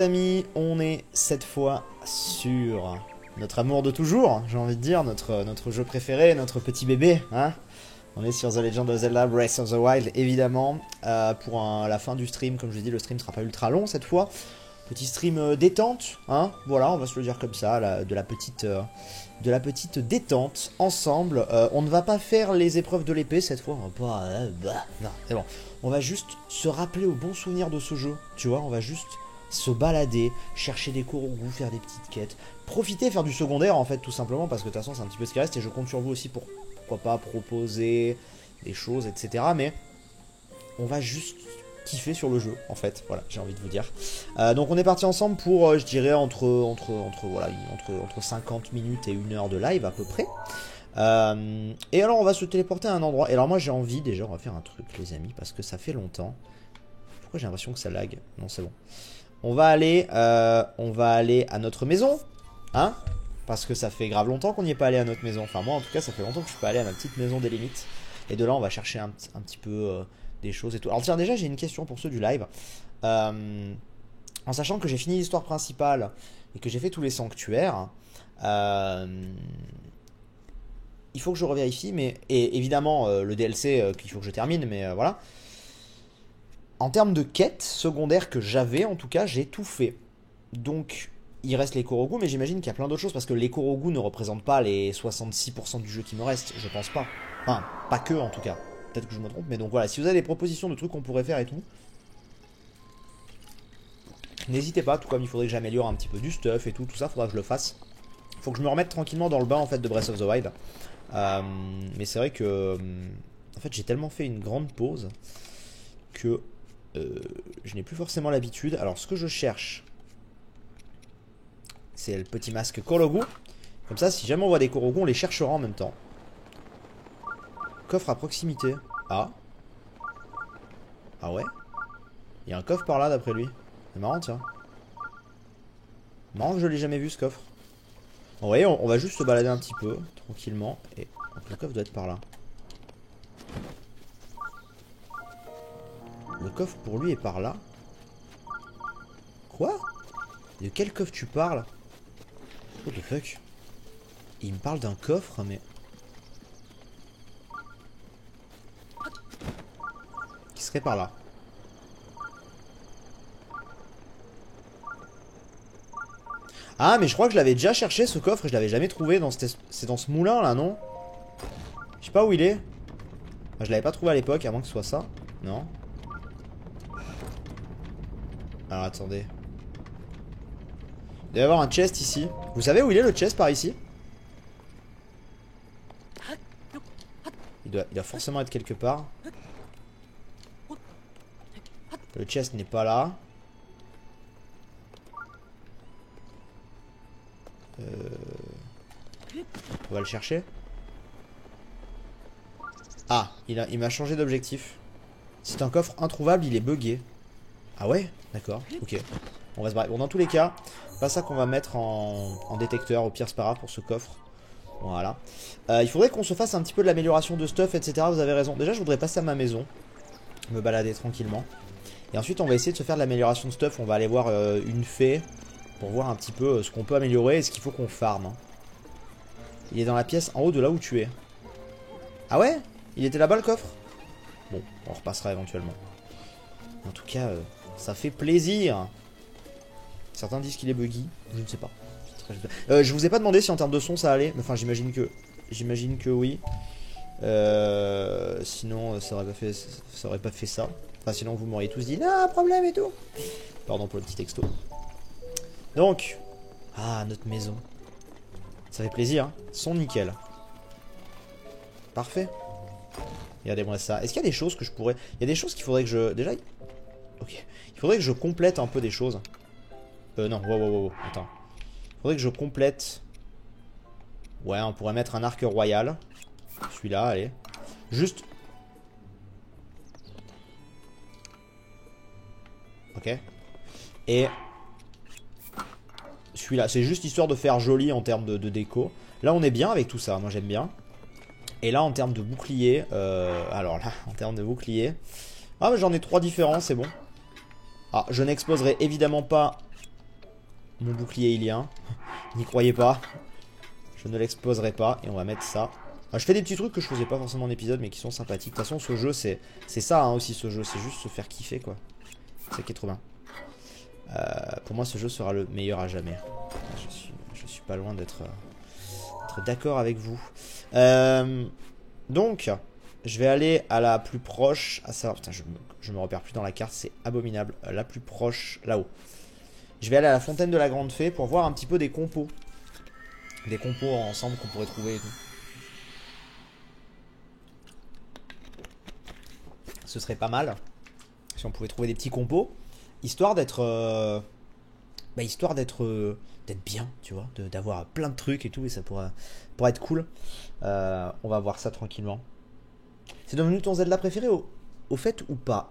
Amis, on est cette fois sur notre amour de toujours, j'ai envie de dire, notre jeu préféré, notre petit bébé, hein. On est sur The Legend of Zelda Breath of the Wild, évidemment, pour la fin du stream. Comme je l'ai dit, le stream sera pas ultra long cette fois. Petit stream détente, hein, voilà, on va se le dire comme ça, de la petite détente ensemble. On ne va pas faire les épreuves de l'épée cette fois, on va pas... non, c'est bon. On va juste se rappeler au bon souvenir de ce jeu, tu vois, on va juste se balader, chercher des Korogu, faire des petites quêtes, profiter, faire du secondaire en fait tout simplement, parce que de toute façon c'est un petit peu ce qui reste et je compte sur vous aussi pour, pourquoi pas, proposer des choses, etc. Mais on va juste kiffer sur le jeu en fait, voilà, j'ai envie de vous dire. Donc on est parti ensemble pour, je dirais, entre 50 minutes et 1 heure de live à peu près. Et alors on va se téléporter à un endroit. Et alors moi j'ai envie, déjà on va faire un truc les amis, parce que ça fait longtemps. Pourquoi j'ai l'impression que ça lag? Non c'est bon. On va aller à notre maison, hein, parce que ça fait grave longtemps qu'on n'y est pas allé à notre maison. Enfin moi en tout cas ça fait longtemps que je suis pas allé à ma petite maison des limites. Et de là on va chercher un petit peu des choses et tout. Alors tiens, déjà j'ai une question pour ceux du live. En sachant que j'ai fini l'histoire principale et que j'ai fait tous les sanctuaires, il faut que je revérifie, mais et évidemment le DLC qu'il faut que je termine, mais voilà. En termes de quêtes secondaires que j'avais, en tout cas, j'ai tout fait. Donc, il reste les Korogu, mais j'imagine qu'il y a plein d'autres choses, parce que les Korogu ne représentent pas les 66% du jeu qui me reste, je pense pas. Enfin, pas que, en tout cas. Peut-être que je me trompe, mais donc voilà, si vous avez des propositions de trucs qu'on pourrait faire et tout, n'hésitez pas, tout comme il faudrait que j'améliore un petit peu du stuff et tout ça, faudra que je le fasse. Faut que je me remette tranquillement dans le bain, en fait, de Breath of the Wild. Mais c'est vrai que, en fait, j'ai tellement fait une grande pause que... je n'ai plus forcément l'habitude. Alors ce que je cherche, c'est le petit masque Korogu. Comme ça si jamais on voit des Korogu, on les cherchera en même temps. Coffre à proximité. Ah. Ah ouais. Il y a un coffre par là d'après lui. C'est marrant tiens. Marrant que je l'ai jamais vu ce coffre. Bon, vous voyez, on va juste se balader un petit peu tranquillement. Et donc, le coffre doit être par là. Le coffre pour lui est par là. Quoi? De quel coffre tu parles? What the fuck? Il me parle d'un coffre, mais... qui serait par là. Ah, mais je crois que je l'avais déjà cherché ce coffre et je l'avais jamais trouvé dans c'est dans ce moulin là, non? Je sais pas où il est. Enfin, je l'avais pas trouvé à l'époque, à moins que ce soit ça. Non. Alors attendez. Il doit y avoir un chest ici. Vous savez où il est le chest par ici? Il doit forcément être quelque part. Le chest n'est pas là. On va le chercher. Ah, il m'a changé d'objectif. C'est un coffre introuvable, il est buggé. Ah ouais? D'accord, ok. On va se barrer. Bon, dans tous les cas, pas ça qu'on va mettre en détecteur. Au pire, c'est pas grave pour ce coffre. Voilà. Il faudrait qu'on se fasse un petit peu de l'amélioration de stuff, etc. Vous avez raison. Déjà, je voudrais passer à ma maison. Me balader tranquillement. Et ensuite, on va essayer de se faire de l'amélioration de stuff. On va aller voir une fée pour voir un petit peu ce qu'on peut améliorer et ce qu'il faut qu'on farme. Hein. Il est dans la pièce en haut de là où tu es. Ah ouais? Il était là-bas le coffre? Bon, on repassera éventuellement. En tout cas, ça fait plaisir. Certains disent qu'il est buggy, je ne sais pas. Je vous ai pas demandé si en termes de son ça allait. Enfin, j'imagine que oui. Sinon, ça aurait pas fait ça. Enfin, sinon vous m'auriez tous dit non, problème et tout. Pardon pour le petit texto. Donc, ah, notre maison. Ça fait plaisir, hein. Son nickel. Parfait. Regardez-moi ça. Est-ce qu'il y a des choses que je pourrais... Il y a des choses qu'il faudrait que je... Déjà... Ok. Il faudrait que je complète un peu des choses. Non, wow. Attends. Il faudrait que je complète... Ouais, on pourrait mettre un arc royal. Celui-là, allez. Juste... Ok. Et... celui-là, c'est juste histoire de faire joli en termes de déco. Là, on est bien avec tout ça. Moi, j'aime bien. Et là, en termes de bouclier... alors là, en termes de bouclier... Ah, mais j'en ai 3 différents, c'est bon. Ah, je n'exposerai évidemment pas mon bouclier ilien. N'y croyez pas. Je ne l'exploserai pas. Et on va mettre ça. Alors, je fais des petits trucs que je faisais pas forcément en épisode, mais qui sont sympathiques. De toute façon, ce jeu, c'est ça hein, aussi, ce jeu. C'est juste se faire kiffer, quoi. C'est ça qui est trop bien. Pour moi, ce jeu sera le meilleur à jamais. Je suis pas loin d'être d'accord avec vous. Donc, je vais aller à la plus proche. À savoir, putain, je me repère plus dans la carte, c'est abominable. La plus proche, là-haut. Je vais aller à la fontaine de la Grande Fée pour voir un petit peu des compos. Des compos ensemble qu'on pourrait trouver et tout. Ce serait pas mal si on pouvait trouver des petits compos. Histoire d'être... d'être bien, tu vois. D'avoir plein de trucs et tout. Et ça pourrait être cool. On va voir ça tranquillement. C'est devenu ton Zelda préféré au fait ou pas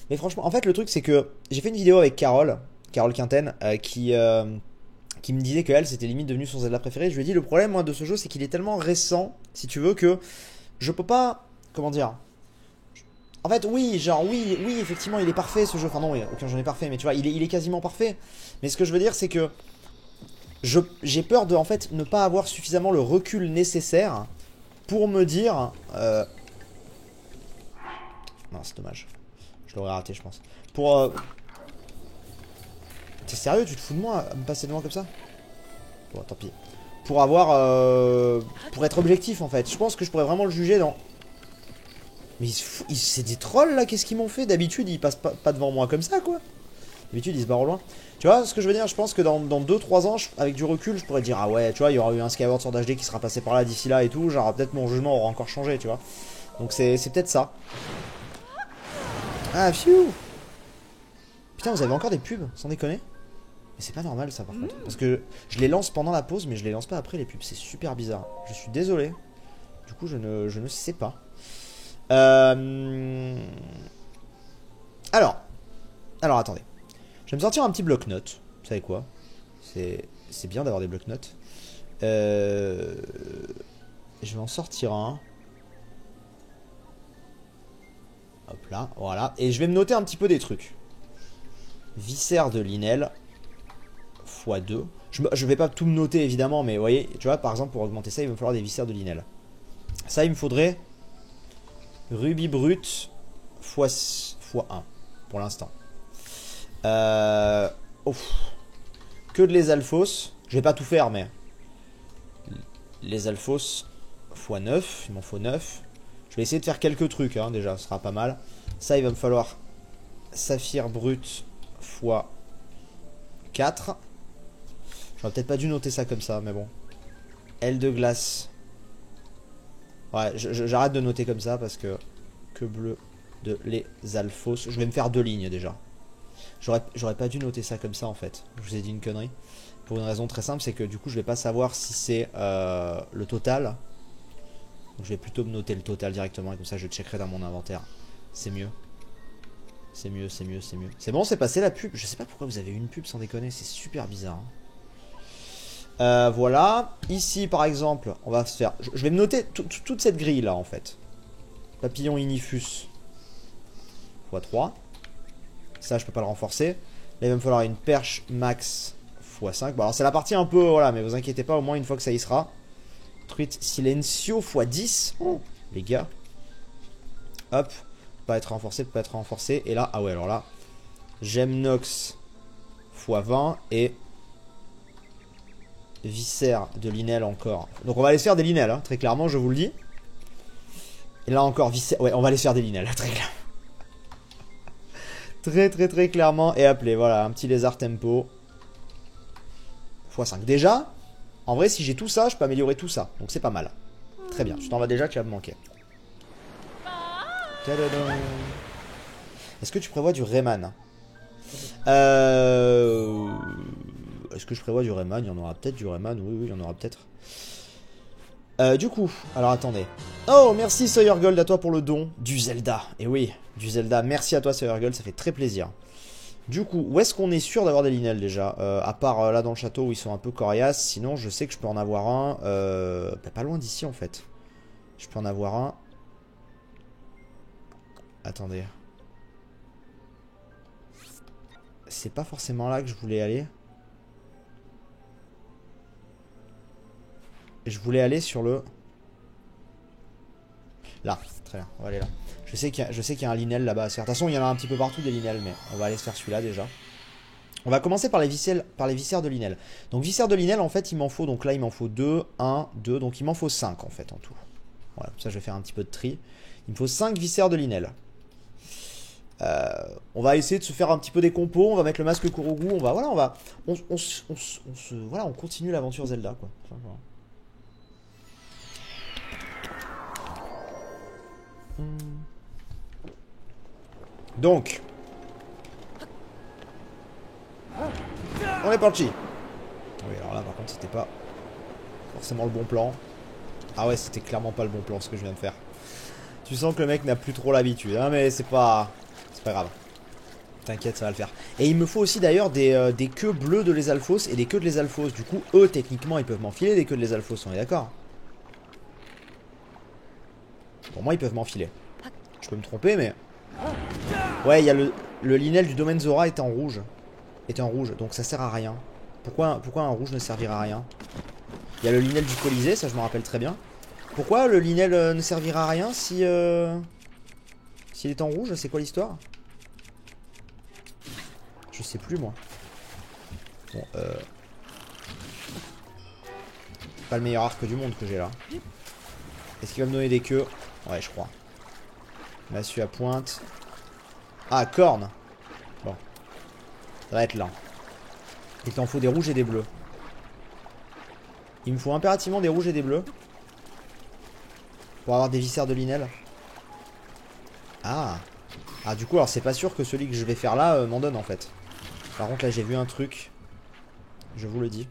Mais franchement, en fait, le truc, c'est que j'ai fait une vidéo avec Carole Quinten, qui me disait que elle, c'était limite devenu son Zelda préféré. Je lui ai dit, le problème, moi, de ce jeu, c'est qu'il est tellement récent, si tu veux, que je peux pas... Comment dire? En fait, oui, effectivement, il est parfait, ce jeu. Enfin, non, aucun jeu n'est parfait, mais tu vois, il est quasiment parfait. Mais ce que je veux dire, c'est que j'ai peur de, en fait, ne pas avoir suffisamment le recul nécessaire pour me dire... Non, c'est dommage. Je l'aurais raté, je pense. Pour... T'es sérieux, tu te fous de moi à me passer devant comme ça? Bon, tant pis. Pour avoir... Pour être objectif, en fait. Je pense que je pourrais vraiment le juger dans... Mais c'est des trolls, là, qu'est-ce qu'ils m'ont fait? D'habitude, ils passent pas devant moi comme ça, quoi. D'habitude, ils se barrent au loin. Tu vois, ce que je veux dire, je pense que dans 2-3 ans, avec du recul, je pourrais dire, ah ouais, tu vois, il y aura eu un Skyward Sword HD qui sera passé par là d'ici là et tout, genre, peut-être mon jugement aura encore changé, tu vois. Donc c'est peut-être ça. Ah, pfiou! Putain, vous avez encore des pubs, sans déconner? Mais c'est pas normal, ça, par contre. Parce que je les lance pendant la pause, mais je les lance pas après, les pubs. C'est super bizarre. Je suis désolé. Du coup, je ne sais pas. Alors, attendez. Je vais me sortir un petit bloc-notes. Vous savez quoi? C'est bien d'avoir des bloc-notes. Je vais en sortir un. Hop là, voilà. Et je vais me noter un petit peu des trucs. Viscère de Linel x2. Je vais pas tout me noter évidemment, mais vous voyez, tu vois, par exemple, pour augmenter ça, il va me falloir des viscères de Linel. Ça, il me faudrait rubis brut x 1 pour l'instant. Que de les alphos. Je vais pas tout faire, mais les alphos x 9. Il m'en faut 9. Je vais essayer de faire quelques trucs, hein, déjà, ce sera pas mal. Ça, il va me falloir saphir brut x 4. J'aurais peut-être pas dû noter ça comme ça, mais bon. Aile de glace. Ouais, j'arrête de noter comme ça parce que bleu de les alphos. Je vais me faire 2 lignes déjà. J'aurais pas dû noter ça comme ça en fait. Je vous ai dit une connerie. Pour une raison très simple, c'est que du coup je vais pas savoir si c'est le total. Donc je vais plutôt me noter le total directement et comme ça je checkerai dans mon inventaire. C'est mieux. C'est mieux. C'est bon, c'est passé la pub. Je sais pas pourquoi vous avez eu une pub sans déconner, c'est super bizarre. Hein. Voilà. Ici par exemple, on va se faire... Je vais me noter toute cette grille là en fait. Papillon Inifus x3. Ça je peux pas le renforcer. Là il va me falloir une perche max x5. Bon alors c'est la partie un peu... Voilà, mais vous inquiétez pas, au moins une fois que ça y sera. Truite Silencio x10. Oh, les gars. Hop. Pas être renforcé. Et là, ah ouais alors là. Gemnox x20 et viscère de Linel encore. Donc on va aller se faire des Linel, hein, très clairement, je vous le dis. Et là encore, viscère. Ouais, on va aller se faire des Linel, très clairement. Très clairement. Et appelé, voilà, un petit lézard tempo. x5. Déjà, en vrai, si j'ai tout ça, je peux améliorer tout ça. Donc c'est pas mal. Très bien, tu t'en vas déjà, tu vas me manquer. Est-ce que tu prévois du Rayman? Est-ce que je prévois du Rayman? Il y en aura peut-être du Rayman, oui, il y en aura peut-être. Du coup, alors attendez. Oh, merci Sawyer Gold à toi pour le don du Zelda. Et oui, du Zelda. Merci à toi Sawyer Gold, ça fait très plaisir. Du coup, où est-ce qu'on est sûr d'avoir des Linel déjà? À part là dans le château où ils sont un peu coriaces. Sinon, je sais que je peux en avoir un. Pas loin d'ici en fait. Je peux en avoir un. Attendez. C'est pas forcément là que je voulais aller. je voulais aller sur le... Là, très bien, on va aller là. Je sais qu'il y a un linel là-bas. De toute façon, il y en a un petit peu partout des linels, mais on va aller se faire celui-là déjà. On va commencer par les viscères de linel. Donc viscères de linel, en fait, il m'en faut, donc là, il m'en faut 2, 1, 2, donc il m'en faut 5 en fait en tout. Voilà, ça je vais faire un petit peu de tri. Il me faut 5 viscères de linel. On va essayer de se faire un petit peu des compos, on va mettre le masque Korogu, on continue l'aventure Zelda, quoi. Enfin, voilà. Donc, on est parti. Oui, alors là, par contre, c'était pas forcément le bon plan. Ah ouais, c'était clairement pas le bon plan ce que je viens de faire. Tu sens que le mec n'a plus trop l'habitude, hein, mais c'est pas grave. T'inquiète, ça va le faire. Et il me faut aussi d'ailleurs des queues bleues de les Alphos et des queues de les Alphos. Du coup, eux, techniquement, ils peuvent m'enfiler des queues de les Alphos, on est d'accord? Pour moi, ils peuvent m'enfiler. Je peux me tromper, mais... Ouais, il y a le linel du domaine Zora est en rouge. Donc ça sert à rien. Pourquoi un rouge ne servira à rien? Il y a le linel du Colisée, ça je me rappelle très bien. Pourquoi le linel ne servira à rien si... S'il est en rouge, c'est quoi l'histoire? Je sais plus, moi. Bon, pas le meilleur arc du monde que j'ai là. Est-ce qu'il va me donner des queues? Ouais, je crois. Massue à pointe. Ah, corne. Bon. Ça va être là. Il t'en faut des rouges et des bleus. Il me faut impérativement des rouges et des bleus. Pour avoir des viscères de linel. Ah. Ah, du coup, alors c'est pas sûr que celui que je vais faire là m'en donne en fait. Par contre, là, j'ai vu un truc. Je vous le dis.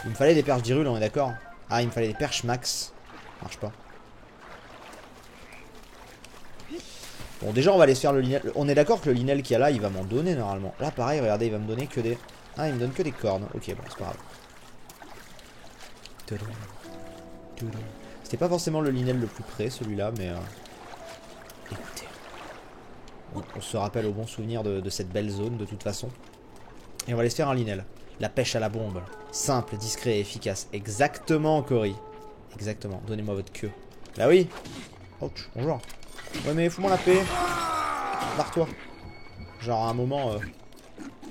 Il me fallait des perches d'Hyrule, on est d'accord? Ah, il me fallait des perches max. Ça marche pas. Bon, déjà, on va aller se faire le linel. On est d'accord que le linel qu'il y a là, il va m'en donner normalement. Là, pareil, regardez, il va me donner que des... Ah, il me donne que des cornes. Ok, bon, c'est pas grave. C'était pas forcément le linel le plus près, celui-là, mais... Écoutez. On se rappelle au bon souvenir de cette belle zone, de toute façon. Et on va aller se faire un linel. La pêche à la bombe. Simple, discret et efficace. Exactement, Cory. Exactement. Donnez-moi votre queue. Bah oui. Ouch, bonjour. Ouais, mais fous-moi la paix. Barre-toi. Genre, à un moment,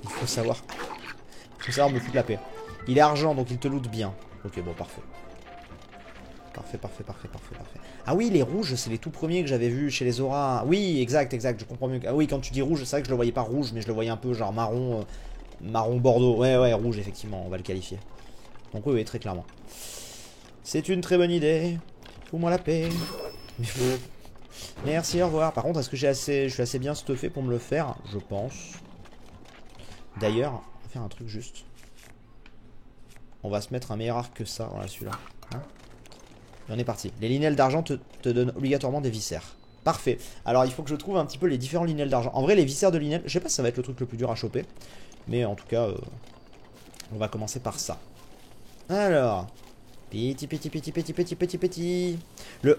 il faut savoir. Il faut savoir me foutre la paix. Il est argent, donc il te loot bien. Ok, bon, parfait. Parfait. Ah oui, les rouges, c'est les tout premiers que j'avais vus chez les Zora. Oui, exact, je comprends mieux. Ah oui, quand tu dis rouge, c'est vrai que je le voyais pas rouge, mais je le voyais un peu genre marron, marron bordeaux. Ouais, rouge, effectivement, on va le qualifier. Donc oui, très clairement. C'est une très bonne idée. Fous-moi la paix. Il faut... Merci, au revoir. Par contre, est-ce que je suis assez bien stuffé pour me le faire? Je pense. D'ailleurs, on va faire un truc juste. On va se mettre un meilleur arc que ça. Voilà, celui-là. Hein? Et on est parti. Les linels d'argent te donnent obligatoirement des viscères. Parfait. Alors, il faut que je trouve un petit peu les différents linels d'argent. En vrai, les viscères de linel, je sais pas si ça va être le truc le plus dur à choper. Mais en tout cas, on va commencer par ça. Alors... Petit.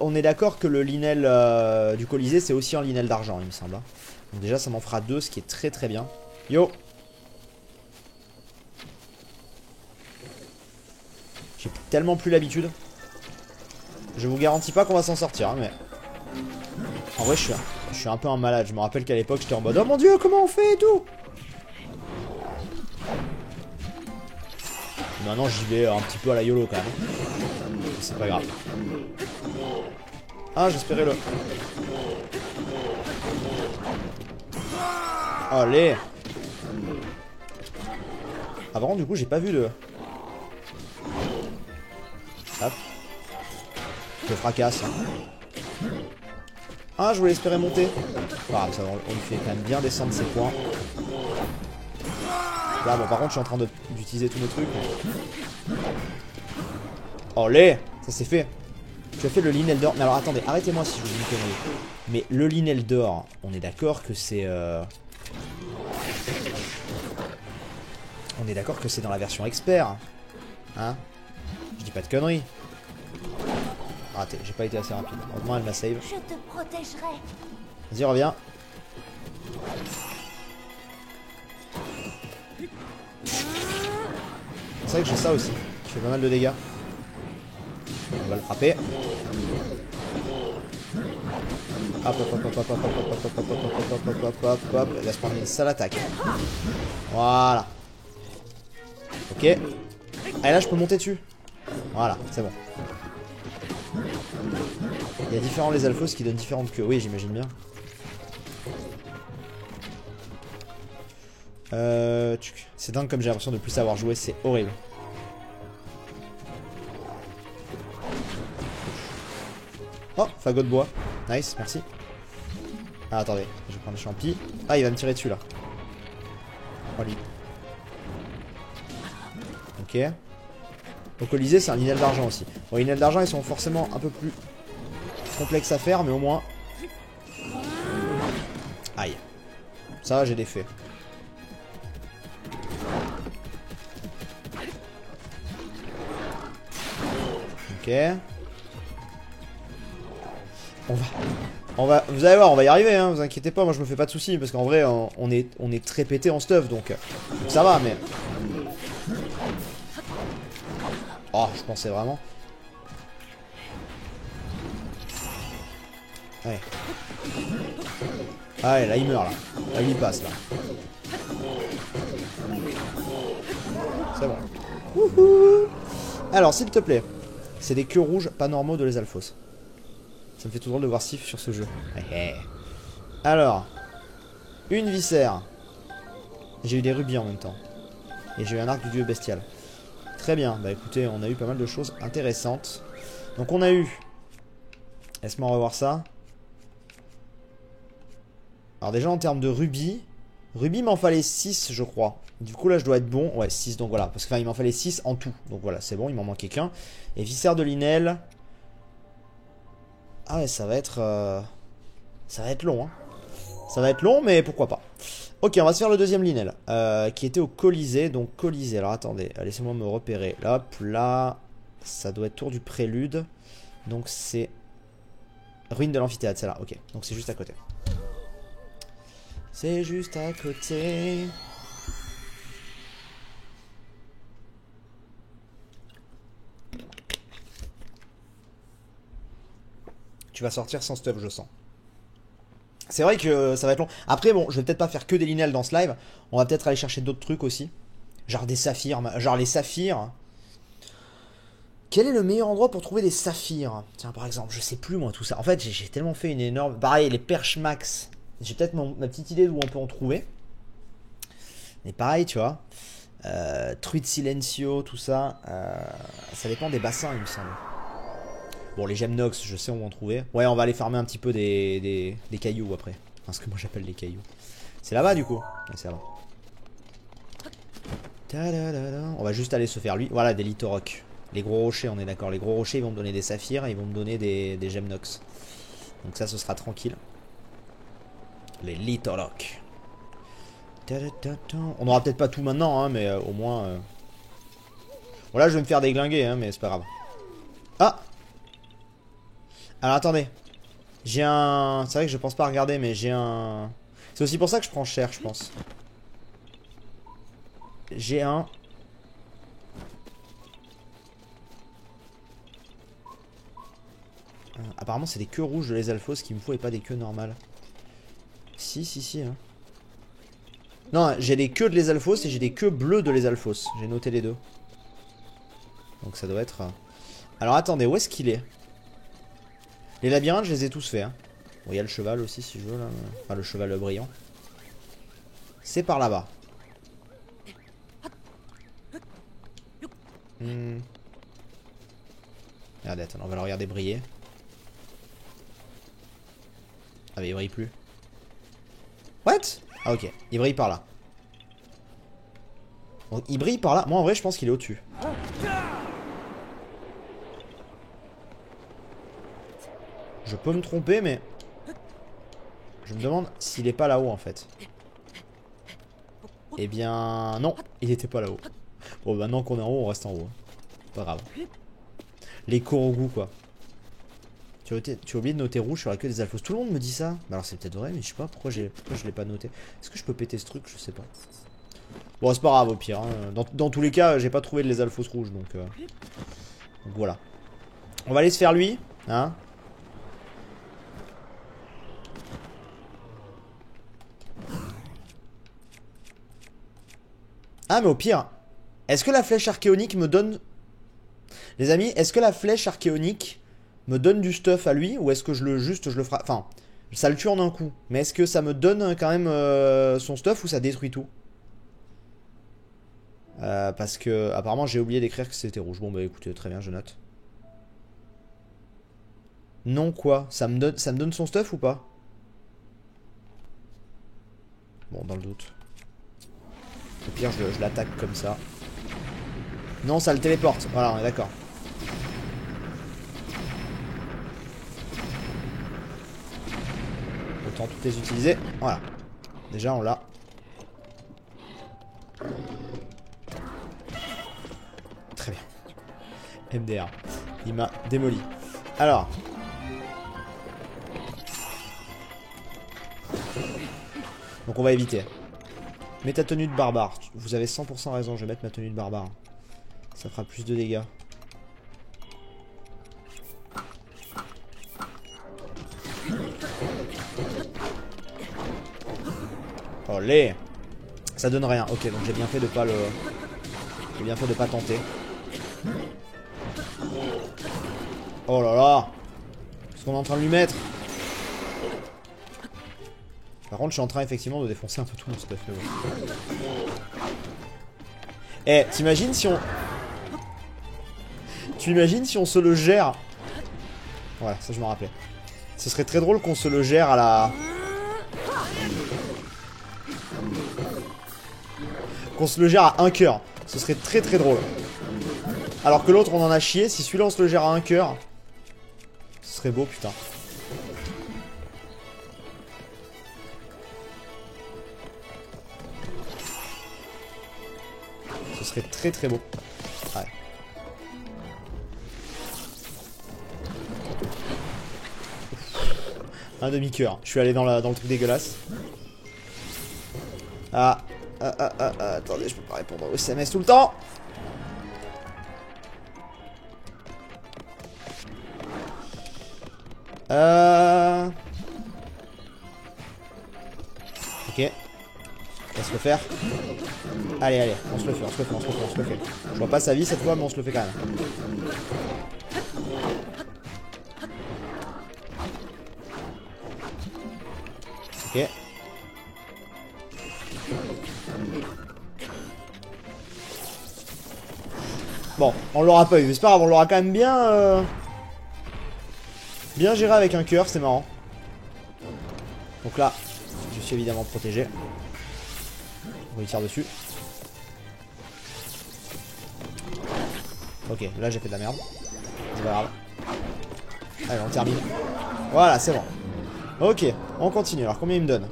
On est d'accord que le linel du Colisée, c'est aussi un linel d'argent, il me semble. Donc déjà, ça m'en fera 2, ce qui est très très bien. Yo! J'ai tellement plus l'habitude. Je vous garantis pas qu'on va s'en sortir, hein, mais... En vrai, je suis un peu un malade. Je me rappelle qu'à l'époque, j'étais en mode « Oh mon dieu, comment on fait et tout ?» Maintenant, j'y vais un petit peu à la YOLO, quand même. C'est pas grave. Ah, j'espérais le... Allez! Ah, vraiment, du coup, j'ai pas vu de... Hop. Je fracasse. Hein. Ah, je voulais espérer monter. Ah, ça, on lui fait quand même bien descendre ses points. Là, bon, par contre, je suis en train d'utiliser tous mes trucs. Allez! Ça c'est fait. Tu as fait le linel d'or. Mais alors, attendez, arrêtez-moi si je vous dis une connerie. Mais le linel d'or, on est d'accord que c'est... On est d'accord que c'est dans la version expert. Hein? Je dis pas de conneries. Raté, j'ai pas été assez rapide. Heureusement, elle m'a save. Je te protégerai. Vas-y, reviens. C'est vrai que j'ai ça aussi, qui fait pas mal de dégâts. On va le frapper. Hop hop hop hop hop hop hop hop hop hop hop hop hop hop hop. Il va se prendre une sale attaque. Voilà. Ok. Allez, là je peux monter dessus. Voilà, c'est bon. Il y a différents les alphos qui donnent différentes queues. Oui, j'imagine bien. C'est dingue comme j'ai l'impression de plus savoir jouer, c'est horrible. Oh, fagot de bois. Nice, merci. Ah, attendez, je vais prendre le champi. Ah, il va me tirer dessus là. Oh, lui. Ok. Au Colisée, c'est un linel d'argent aussi. Bon, les linels d'argent, ils sont forcément un peu plus complexes à faire, mais au moins. Aïe. Ça, j'ai des faits. Ok. Vous allez voir, on va y arriver, hein, vous inquiétez pas, moi je me fais pas de soucis, parce qu'en vrai, on est très pété en stuff, donc ça va, mais... Oh, je pensais vraiment... Allez. Allez, là il meurt, là. Là il passe, là. C'est bon. Wouhou. Alors, s'il te plaît, c'est des queues rouges pas normaux de les alphos. Ça me fait tout drôle de voir Sif sur ce jeu. Alors, une viscère. J'ai eu des rubis en même temps. Et j'ai eu un arc du dieu bestial. Très bien, bah écoutez, on a eu pas mal de choses intéressantes. Donc on a eu... Laisse-moi revoir ça. Alors déjà en termes de rubis... Rubis m'en fallait 6 je crois. Du coup là je dois être bon. Ouais 6 donc voilà. Parce que il m'en fallait 6 en tout. Donc voilà c'est bon, il m'en manquait qu'un. Et viscère de linel... Ah ouais, ça va être long, hein. Ça va être long, mais pourquoi pas. Ok, on va se faire le deuxième linel, qui était au Colisée. Donc Colisée, alors attendez, laissez-moi me repérer. Hop, là, ça doit être tour du prélude. Donc c'est ruine de l'amphithéâtre, c'est là, ok. Donc c'est juste à côté. C'est juste à côté. Tu vas sortir sans stuff, je sens. C'est vrai que ça va être long. Après, bon, je vais peut-être pas faire que des linéales dans ce live. On va peut-être aller chercher d'autres trucs aussi. Genre des saphirs. Genre les saphirs. Quel est le meilleur endroit pour trouver des saphirs? Tiens, par exemple, je sais plus moi tout ça. En fait, j'ai tellement fait une énorme... Pareil, les perches max. J'ai peut-être ma petite idée d'où on peut en trouver. Mais pareil, tu vois. Truite silencio, tout ça. Ça dépend des bassins, il me semble. Bon, les gemmes nox, je sais où en trouver. Ouais, on va aller farmer un petit peu des cailloux après. Enfin, ce que moi j'appelle des cailloux. C'est là-bas du coup. Ouais, c'est là-bas. On va juste aller se faire lui. Voilà, des lithorocs. Les gros rochers, on est d'accord. Les gros rochers, ils vont me donner des saphirs et ils vont me donner des gemmes nox. Donc ça, ce sera tranquille. Les lithorocs. On n'aura peut-être pas tout maintenant, hein, mais au moins... Bon, là, je vais me faire déglinguer, hein, mais c'est pas grave. Ah! Alors attendez, j'ai un... C'est vrai que je pense pas regarder, mais j'ai un... C'est aussi pour ça que je prends cher, je pense. J'ai un... Apparemment c'est des queues rouges de les alphos qu'il me faut et pas des queues normales. Si, hein. Non, j'ai des queues de les alphos et j'ai des queues bleues de les alphos. J'ai noté les deux. Donc ça doit être... Alors attendez, où est-ce qu'il est? Les labyrinthes, je les ai tous faits. Hein. Bon, il y a le cheval aussi, si je veux. Là. Enfin, le cheval brillant. C'est par là-bas. Regardez, attends, on va le regarder briller. Ah, mais il brille plus. What? Ah, ok. Il brille par là. Donc, il brille par là. Moi, en vrai, je pense qu'il est au-dessus. Je peux me tromper, mais... Je me demande s'il est pas là-haut, en fait. Eh bien... Non, il était pas là-haut. Bon, maintenant qu'on est en haut, on reste en haut. Pas grave. Les Korogu, quoi. Tu as oublié de noter rouge sur la queue des alphos. Tout le monde me dit ça. Bah alors c'est peut-être vrai, mais je sais pas pourquoi je l'ai pas noté. Est-ce que je peux péter ce truc? Je sais pas. Bon, c'est pas grave au pire. Hein. Dans tous les cas, j'ai pas trouvé de lézard fausse rouge, donc voilà. On va aller se faire lui. Hein. Ah, mais au pire, est-ce que la flèche archéonique me donne... Les amis, est-ce que la flèche archéonique me donne du stuff à lui? Ou est-ce que je le frappe... Enfin, ça le tue en un coup. Mais est-ce que ça me donne quand même son stuff ou ça détruit tout? Parce que apparemment j'ai oublié d'écrire que c'était rouge. Bon bah écoutez, très bien, je note. Non quoi? Ça me donne son stuff ou pas? Bon, dans le doute. Au pire, je l'attaque comme ça. Non, ça le téléporte. Voilà, on est d'accord. Autant toutes les utiliser. Voilà. Déjà, on l'a. Très bien. MDR. Il m'a démoli. Alors. Donc on va éviter. Mets ta tenue de barbare. Vous avez 100% raison, je vais mettre ma tenue de barbare. Ça fera plus de dégâts. Olé. Ça donne rien. Ok, donc j'ai bien fait de pas le... J'ai bien fait de pas tenter. Oh là là. Qu'est-ce qu'on est en train de lui mettre? Par contre, je suis en train effectivement de défoncer un peu tout mon stuff. Eh, t'imagines si on... Tu imagines si on se le gère? Voilà, ça je me rappelais. Ce serait très drôle qu'on se le gère à la... Qu'on se le gère à un cœur. Ce serait très très drôle. Alors que l'autre on en a chié. Si celui-là on se le gère à un cœur, ce serait beau, putain. Ce serait très très beau. Ouais. Un demi-cœur. Je suis allé dans le truc dégueulasse. Attendez, je peux pas répondre aux SMS tout le temps. Ok. Laisse le faire. Allez, on se le fait, on se le fait. Je vois pas sa vie cette fois, mais on se le fait quand même. Ok. Bon, on l'aura pas eu, mais c'est pas grave, on l'aura quand même bien... Bien géré avec un cœur, c'est marrant. Donc là, je suis évidemment protégé. On lui tire dessus. Ok, là j'ai fait de la merde. C'est pas grave. Allez, on termine. Voilà, c'est bon. Ok, on continue. Alors combien il me donne?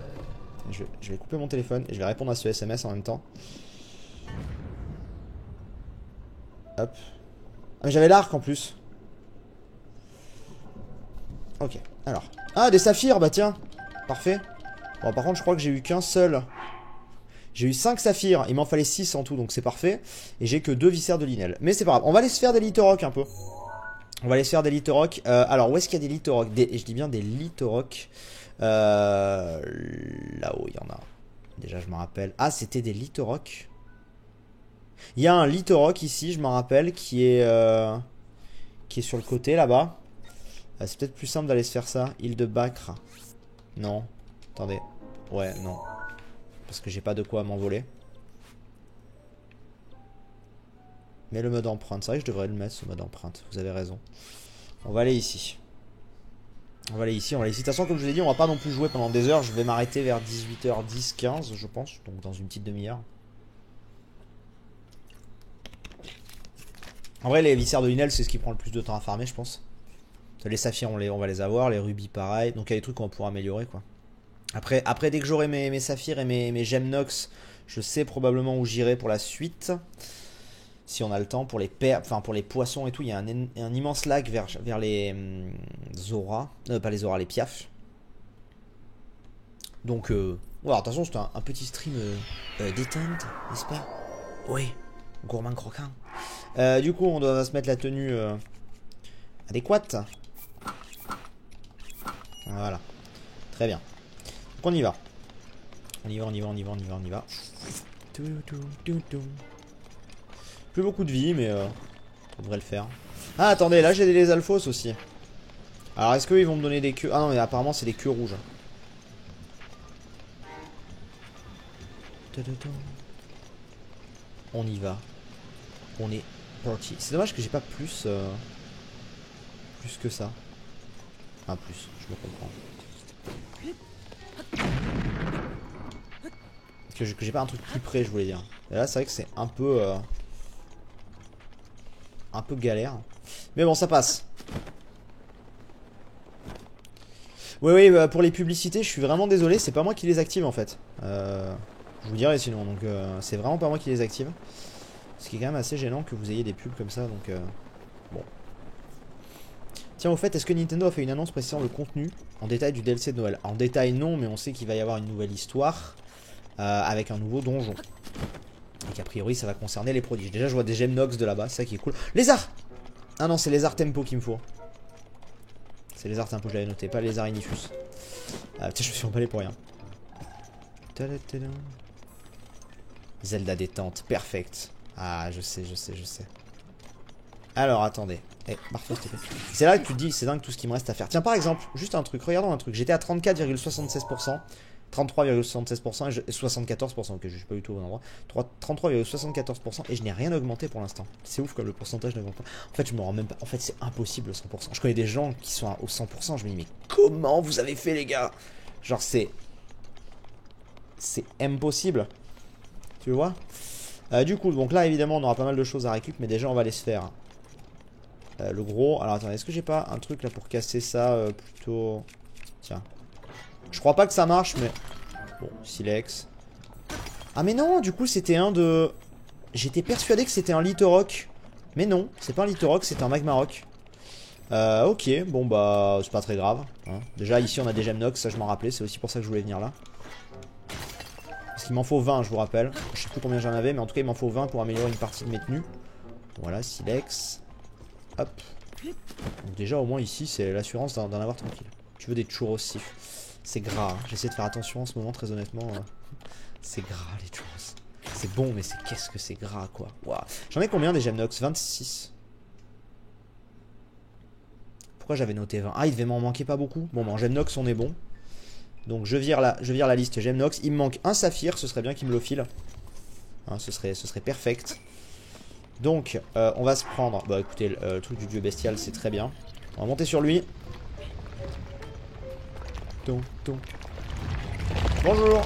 Je vais couper mon téléphone et je vais répondre à ce SMS en même temps. Hop. Ah mais j'avais l'arc en plus. Ok, alors. Ah, des saphirs, bah tiens. Parfait. Bon, par contre, je crois que j'ai eu qu'un seul. J'ai eu 5 saphirs, il m'en fallait 6 en tout, donc c'est parfait. Et j'ai que 2 viscères de Linel. Mais c'est pas grave, on va aller se faire des Litorocs un peu. On va aller se faire des Litorocs. Alors, où est-ce qu'il y a des Litorocs? Je dis bien des Litorocs. Là-haut, il y en a. Déjà, je me rappelle. Ah, c'était des Litorocs. Il y a un Litoroc ici, je me rappelle, qui est sur le côté, là-bas. C'est peut-être plus simple d'aller se faire ça. Île de Bacre. Non. Attendez. Ouais, non. Parce que j'ai pas de quoi m'envoler. Mais le mode empreinte, c'est vrai que je devrais le mettre ce mode empreinte. Vous avez raison. On va aller ici. On va aller ici, on va aller ici. De toute façon, comme je vous ai dit, on va pas non plus jouer pendant des heures. Je vais m'arrêter vers 18h10, 15, je pense. Donc dans une petite demi-heure. En vrai, les viscères de Linel, c'est ce qui prend le plus de temps à farmer, je pense. Les saphirs, on va les avoir. Les rubis, pareil. Donc il y a des trucs qu'on va pouvoir améliorer, quoi. Après dès que j'aurai mes saphirs et mes gemmes nox, je sais probablement où j'irai pour la suite. Si on a le temps, pour les enfin pour les poissons et tout, il y a un immense lac vers les Zora. Pas les Zora, les Piaf. Donc Ouais, alors, attention, c'est un petit stream détente, n'est-ce pas? Oui, gourmand croquant. Du coup, on doit se mettre la tenue adéquate. Voilà. Très bien. Donc on y va. On y va, on y va, on y va, on y va, on y va. Plus beaucoup de vie, mais on devrait le faire. Ah, attendez, là j'ai des alphos aussi. Alors, est-ce qu'ils vont me donner des queues? Ah non, mais apparemment, c'est des queues rouges. On y va. On est parti. C'est dommage que j'ai pas plus... plus que ça. Enfin, plus, je me comprends. Que j'ai pas un truc plus près, je voulais dire. Et là, c'est vrai que c'est un peu galère. Mais bon, ça passe. Oui, oui, bah, pour les publicités, je suis vraiment désolé. C'est pas moi qui les active en fait. Je vous dirai sinon. Donc, c'est vraiment pas moi qui les active. Ce qui est quand même assez gênant que vous ayez des pubs comme ça. Donc, bon. Tiens, au fait, est-ce que Nintendo a fait une annonce précisant le contenu en détail du DLC de Noël? En détail, non, mais on sait qu'il va y avoir une nouvelle histoire. Avec un nouveau donjon. Et qu'a priori ça va concerner les prodiges. Déjà je vois des gemmes Nox de là-bas, c'est ça qui est cool. Lézard! Ah non, c'est Lézard Tempo qu'il me faut. C'est Lézard Tempo, je l'avais noté, pas Lézard Inifus. Ah putain, je me suis emballé pour rien. Zelda détente, perfect. Ah, je sais, je sais, je sais. Alors, attendez. Eh, parfait, c'est là que tu te dis, c'est dingue tout ce qu'il me reste à faire. Tiens, par exemple, juste un truc, regardons un truc. J'étais à 34,76%. 33,76% et 74%, ok, je suis pas du tout au bon endroit. 33,74% et je n'ai rien augmenté pour l'instant. C'est ouf comme le pourcentage n'augmente pas. En fait, je me rends même pas. En fait, c'est impossible le 100%. Je connais des gens qui sont au 100%. Je me dis, mais comment vous avez fait, les gars? Genre, c'est impossible. Tu vois? Du coup, donc là, évidemment, on aura pas mal de choses à récup, mais déjà, on va les se faire. Le gros. Alors, attendez, est-ce que j'ai pas un truc là pour casser ça plutôt. Tiens. Je crois pas que ça marche, mais... Bon, silex. Ah mais non, du coup c'était un de... J'étais persuadé que c'était un Litorok. Mais non, c'est pas un Litorok, c'est un Magma Rock. Ok, bon bah c'est pas très grave. Hein. Déjà ici on a des gemmes Nox, ça je m'en rappelais, c'est aussi pour ça que je voulais venir là. Parce qu'il m'en faut 20, je vous rappelle. Je sais plus combien j'en avais, mais en tout cas il m'en faut 20 pour améliorer une partie de mes tenues. Voilà, silex. Hop. Donc déjà au moins ici c'est l'assurance d'en avoir tranquille. Tu veux des churros sif. C'est gras, hein. J'essaie de faire attention en ce moment, très honnêtement. C'est gras les churros. C'est bon, mais qu'est-ce que c'est gras quoi. Wow. J'en ai combien des gemmes Nox? 26. Pourquoi j'avais noté 20? Ah, il devait m'en manquer pas beaucoup. Bon, bah, en gemmes Nox, on est bon. Donc je vire la liste gemmes Nox. Il me manque un saphir, ce serait bien qu'il me le file. Hein, ce serait perfect. Donc, on va se prendre. Bah écoutez, le truc du dieu bestial, c'est très bien. On va monter sur lui. Bonjour.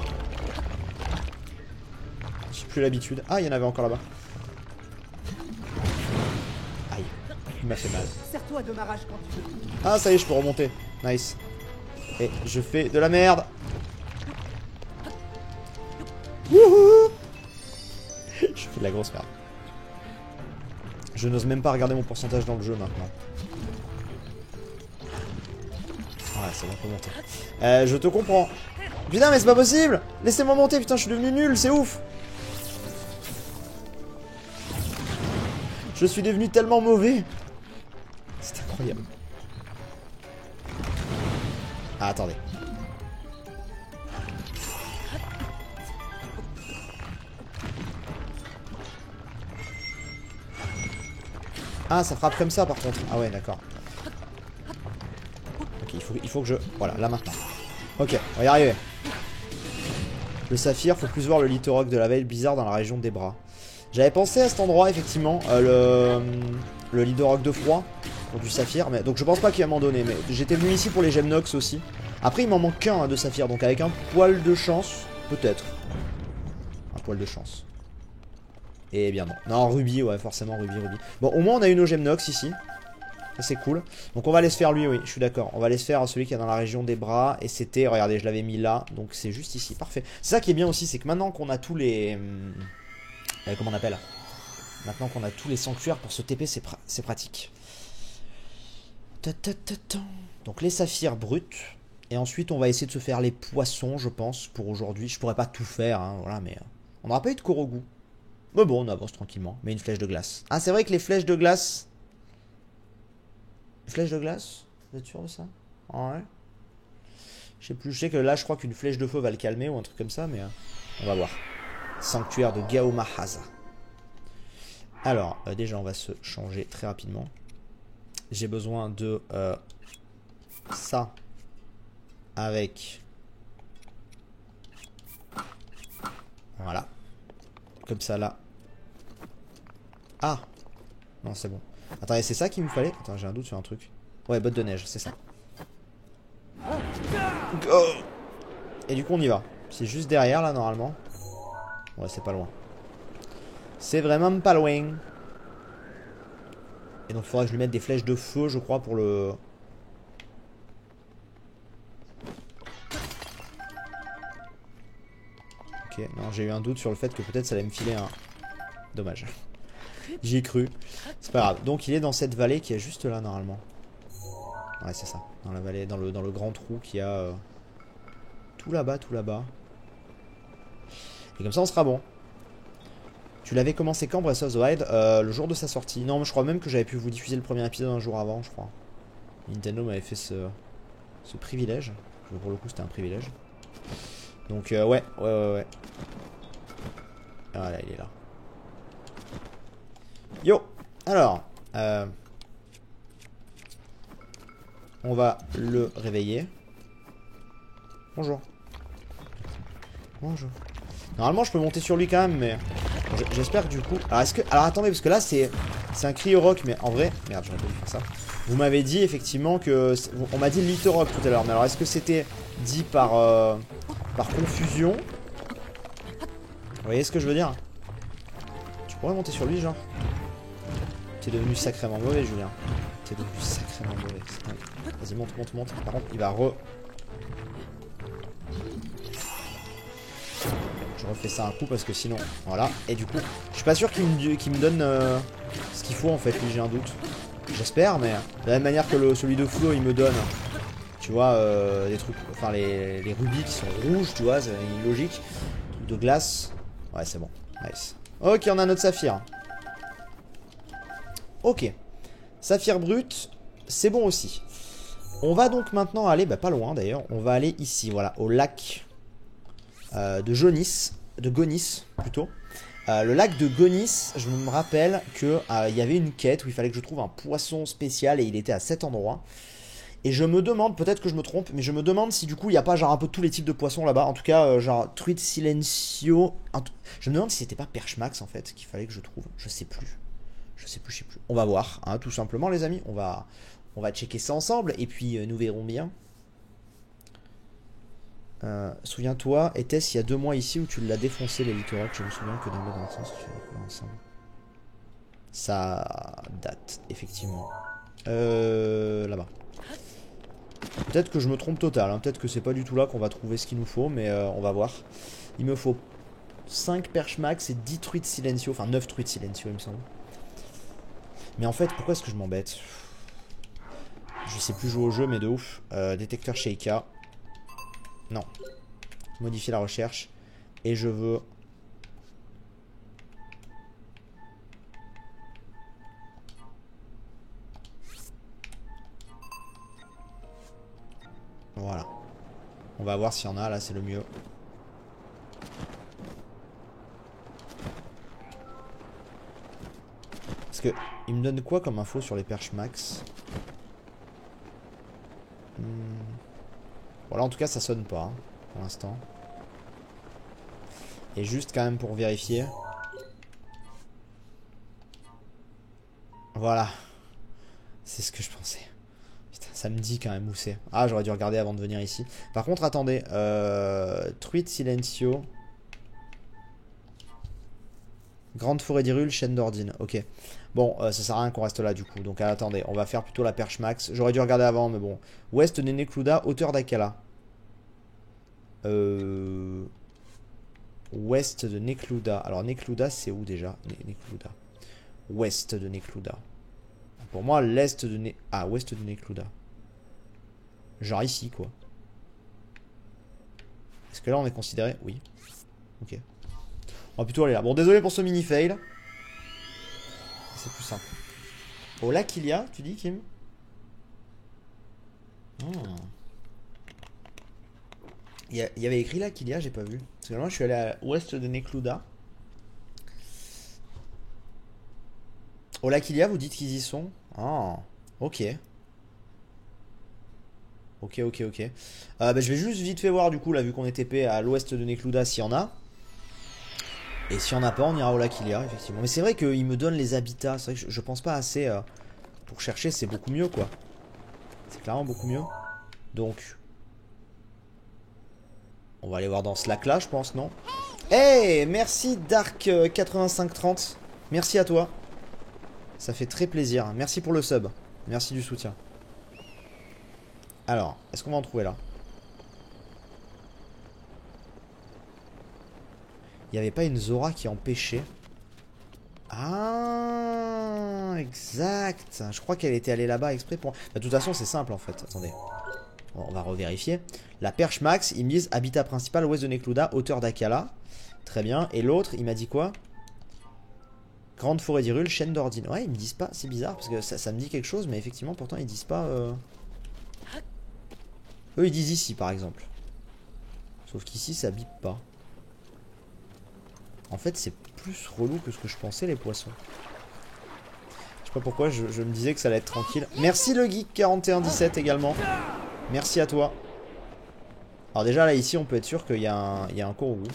J'ai plus l'habitude. Ah, il y en avait encore là-bas. Aïe, il m'a fait mal. Ah, ça y est, je peux remonter. Nice. Et je fais de la merde. Wouhou. Je fais de la grosse merde. Je n'ose même pas regarder mon pourcentage dans le jeu maintenant. Ouais, c'est bon, faut monter. Je te comprends. Putain, mais c'est pas possible. Laissez-moi monter, putain, je suis devenu nul, c'est ouf. Je suis devenu tellement mauvais. C'est incroyable. Ah, attendez. Ah, ça frappe comme ça par contre. Ah ouais, d'accord. Ok, il faut que je... Voilà, là maintenant. Ok, on va y arriver. Le saphir, faut plus voir le Litorok de la veille bizarre dans la région des bras. J'avais pensé à cet endroit, effectivement, le Litorok de froid, pour du saphir, mais donc je pense pas qu'il va m'en donner, mais j'étais venu ici pour les gemmes Nox aussi. Après, il m'en manque qu'un de saphir, donc avec un poil de chance, peut-être. Un poil de chance. Et bien non. Non, rubis, ouais, forcément, rubis. Bon, au moins, on a une gemme Nox ici. Ça, c'est cool. Donc, on va aller se faire lui, oui, je suis d'accord. On va aller se faire celui qui est dans la région des bras. Et c'était, regardez, je l'avais mis là. Donc, c'est juste ici. Parfait. C'est ça qui est bien aussi, c'est que maintenant qu'on a tous les... comment on appelle? Maintenant qu'on a tous les sanctuaires pour se TP, c'est pratique. Donc, les saphirs bruts. Et ensuite, on va essayer de se faire les poissons, je pense, pour aujourd'hui. Je pourrais pas tout faire, hein, voilà, mais on n'aura pas eu de Korogu. Mais bon, on avance tranquillement. Mais une flèche de glace. Ah, c'est vrai que les flèches de glace... Flèche de glace? Vous êtes sûr de ça? Ouais. Je sais plus, je sais que là, je crois qu'une flèche de feu va le calmer ou un truc comme ça, mais on va voir. Sanctuaire de Gaomahaza. Alors, déjà, on va se changer très rapidement. J'ai besoin de ça avec... Voilà. Comme ça, là. Ah! Non, c'est bon. Attendez, c'est ça qu'il me fallait? Attends, j'ai un doute sur un truc. Ouais, botte de neige, c'est ça. Go! Et du coup, on y va. C'est juste derrière, là, normalement. Ouais, c'est pas loin. C'est vraiment pas loin. Et donc, il faudra que je lui mette des flèches de feu, je crois, pour le... Ok, non, j'ai eu un doute sur le fait que peut-être ça allait me filer un... Dommage. J'y ai cru. C'est pas grave. Donc, il est dans cette vallée qui est juste là, normalement. Ouais, c'est ça. Dans la vallée, dans le grand trou qui a... tout là-bas, tout là-bas. Et comme ça, on sera bon. Tu l'avais commencé quand, Breath of the Wild? Le jour de sa sortie. Non, mais je crois même que j'avais pu vous diffuser le premier épisode un jour avant, je crois. Nintendo m'avait fait ce privilège. Pour le coup, c'était un privilège. Donc, ouais. Voilà, il est là. Yo! Alors, on va le réveiller. Bonjour. Bonjour. Normalement, je peux monter sur lui quand même, mais... J'espère que du coup... Alors, alors attendez, parce que là, c'est un cri au rock, mais en vrai... Merde, j'aurais pas dû faire ça. Vous m'avez dit, effectivement, que... On m'a dit Little Rock tout à l'heure, mais alors, est-ce que c'était dit par confusion? Vous voyez ce que je veux dire? Tu pourrais monter sur lui, genre? T'es devenu sacrément mauvais, Julien. T'es devenu sacrément mauvais. Vas-y, monte. Par contre, il va Je refais ça un coup parce que sinon... Voilà. Et du coup, je suis pas sûr qu'il me donne ce qu'il faut en fait. Lui, j'ai un doute. J'espère, mais de la même manière que celui de Flo, il me donne... Tu vois, des trucs... Enfin, les rubis qui sont rouges, tu vois, c'est illogique. Truc de glace. Ouais, c'est bon. Nice. Ok, on a notre saphir. Ok. Saphir brut, c'est bon aussi. On va donc maintenant aller... Bah, pas loin d'ailleurs. On va aller ici, voilà, au lac... de Gonis plutôt. Le lac de Gonis, je me rappelle que il y avait une quête où il fallait que je trouve un poisson spécial et il était à cet endroit. Et je me demande, peut-être que je me trompe, mais je me demande si du coup il n'y a pas genre un peu tous les types de poissons là-bas. En tout cas, genre Truite Silencio. Je me demande si c'était pas Perchmax en fait qu'il fallait que je trouve. Je sais plus. On va voir, hein, tout simplement les amis. On va checker ça ensemble et puis nous verrons bien. Souviens-toi, était-ce il y a 2 mois ici où tu l'as défoncé les Little Rock? Je me souviens que dans le sens tu l'as ensemble. Ça date, effectivement. Là-bas. Peut-être que je me trompe total, hein. Peut-être que c'est pas du tout là qu'on va trouver ce qu'il nous faut, mais on va voir. Il me faut 5 perches max et 10 truites silencio, enfin 9 truites silencio il me semble. Mais en fait, pourquoi est-ce que je m'embête? Je sais plus jouer au jeu, mais de ouf. Détecteur Sheikah. Non. Modifier la recherche. Et je veux... Voilà. On va voir s'il y en a, là c'est le mieux. Parce que, il me donne quoi comme info sur les perches max? Voilà, en tout cas ça sonne pas, hein, pour l'instant. Et juste quand même pour vérifier. Voilà. C'est ce que je pensais. Putain, ça me dit quand même où c'est. Ah, j'aurais dû regarder avant de venir ici. Par contre, attendez. Truite Silencio. Grande forêt d'Hyrule, chaîne d'Ordine. Ok. Bon, ça sert à rien qu'on reste là du coup. Donc attendez, on va faire plutôt la perche max. J'aurais dû regarder avant, mais bon. Ouest de Nekluda, hauteur d'Akala. Ouest de Nekluda. Alors Nekluda, c'est où déjà? Nekluda. Ouest de Nekluda. Pour moi, l'est de Ah, ouest de Nekluda. Genre ici, quoi. Est-ce que là on est considéré? Oui. Ok. On va plutôt aller là. Bon, désolé pour ce mini fail. C'est plus simple. Oh là qu'il y a, tu dis Kim? Il y avait écrit là qu'il y a, j'ai pas vu. Parce que moi je suis allé à l'ouest de Nekluda. Oh là qu'il y a, vous dites qu'ils y sont? Ah, ok. Ok. Bah, je vais juste vite fait voir du coup, là, vu qu'on est TP à l'ouest de Nekluda, s'il y en a. Et s'il n'y en a pas, on ira au lac Ilia, effectivement. Mais c'est vrai qu'il me donne les habitats. C'est vrai que je pense pas assez pour chercher, c'est beaucoup mieux, quoi. C'est clairement beaucoup mieux. Donc, on va aller voir dans ce lac-là, je pense, non? Hey, merci Dark8530. Merci à toi. Ça fait très plaisir. Merci pour le sub. Merci du soutien. Alors, est-ce qu'on va en trouver là? Il n'y avait pas une Zora qui empêchait. Ah, exact. Je crois qu'elle était allée là-bas exprès pour... Bah, de toute façon, c'est simple en fait. Attendez. Bon, on va revérifier. La perche max, ils me disent habitat principal ouest de Nekluda, hauteur d'Akala. Très bien. Et l'autre, il m'a dit quoi? Grande forêt d'Hyrule, chaîne d'Ordine. Ouais, ils me disent pas. C'est bizarre parce que ça me dit quelque chose, mais effectivement, pourtant, ils disent pas. Eux, ils disent ici par exemple. Sauf qu'ici, ça bip pas. En fait, c'est plus relou que ce que je pensais, les poissons. Je sais pas pourquoi, je me disais que ça allait être tranquille. Merci le geek 4117 également. Merci à toi. Alors déjà, là, ici, on peut être sûr qu'il y a un Korogu.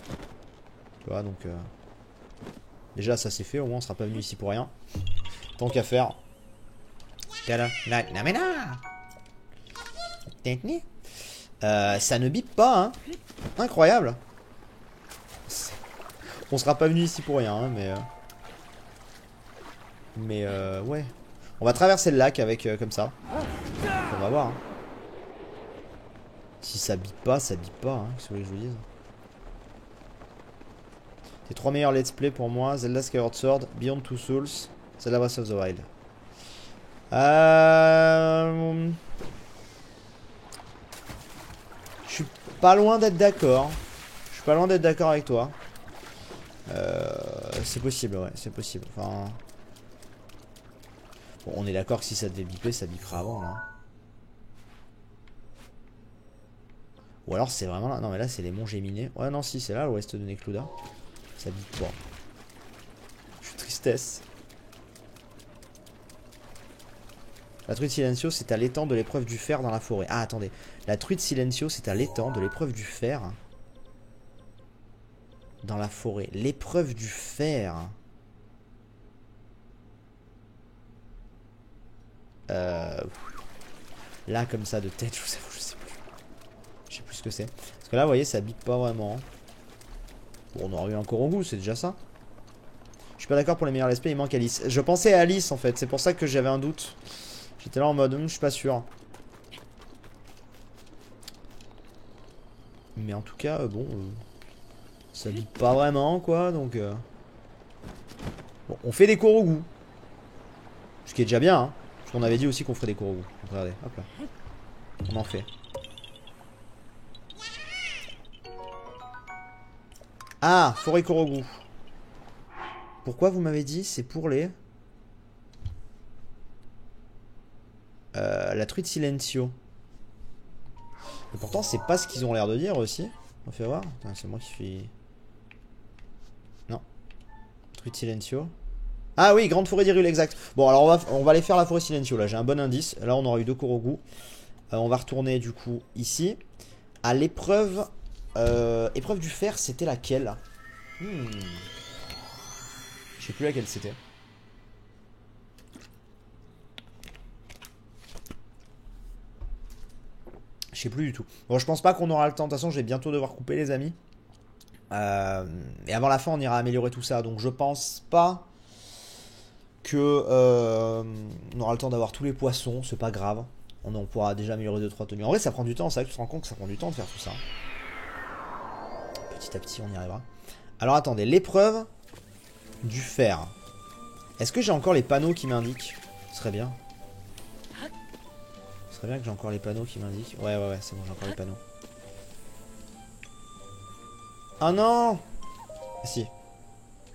Tu vois, donc... Déjà, ça c'est fait, au moins, on sera pas venu ici pour rien. Tant qu'à faire. Ça ne bip pas, hein. Incroyable. On sera pas venu ici pour rien, hein, mais ouais. On va traverser le lac avec comme ça. On va voir. Hein. Si ça bip pas, ça bip pas. Hein, qu'est-ce que je vous dise. Les 3 meilleurs let's play pour moi: Zelda Skyward Sword, Beyond Two Souls, Zelda Breath of the Wild. Je suis pas loin d'être d'accord. Je suis pas loin d'être d'accord avec toi. C'est possible, ouais, c'est possible. Enfin... Bon, on est d'accord que si ça devait biper, ça bipera avant, hein. Ou alors c'est vraiment là. Non, mais là, c'est les monts Géminés. Ouais, non, si, c'est là, l'ouest de Nekluda. Ça bip pas. Je suis tristesse. La truite Silencio, c'est à l'étang de l'épreuve du fer dans la forêt. Ah, attendez. La truite Silencio, c'est à l'étang de l'épreuve du fer dans la forêt. L'épreuve du fer. Là, comme ça, de tête, je sais plus. Je sais plus ce que c'est. Parce que là, vous voyez, ça bip pas vraiment. Bon, on aurait eu un Korogu, c'est déjà ça. Je suis pas d'accord pour les meilleurs let's play, il manque Alice. Je pensais à Alice, en fait. C'est pour ça que j'avais un doute. J'étais là en mode, je suis pas sûr. Mais en tout cas, bon... ça bip pas vraiment, quoi, donc... Bon, on fait des Korogu. Ce qui est déjà bien, hein. Parce qu'on avait dit aussi qu'on ferait des Korogu. Donc, regardez, hop là. On en fait. Ah, forêt Korogu. Pourquoi vous m'avez dit c'est pour les... la truite Silencio. Et pourtant, c'est pas ce qu'ils ont l'air de dire aussi. On fait voir. C'est moi qui suis... Non. Truite Silencio. Ah oui, grande forêt d'Hyrule, exact. Bon, alors on va aller faire la forêt Silencio. Là, j'ai un bon indice. Là, on aura eu 2 Korogu. On va retourner du coup ici. À l'épreuve... épreuve du fer, c'était laquelle? Je sais plus laquelle c'était. Je sais plus du tout. Bon, je pense pas qu'on aura le temps. De toute façon, je vais bientôt devoir couper, les amis. Et avant la fin, on ira améliorer tout ça. Donc, je pense pas que on aura le temps d'avoir tous les poissons. C'est pas grave. On pourra déjà améliorer 2-3 tenues. En vrai, ça prend du temps. C'est vrai que tu te rends compte que ça prend du temps de faire tout ça. Petit à petit, on y arrivera. Alors, attendez. L'épreuve du fer. Est-ce que j'ai encore les panneaux qui m'indiquent? Ce serait bien. Ce serait bien que j'ai encore les panneaux qui m'indiquent. Ouais, c'est bon, j'ai encore les panneaux. Ah non. Si.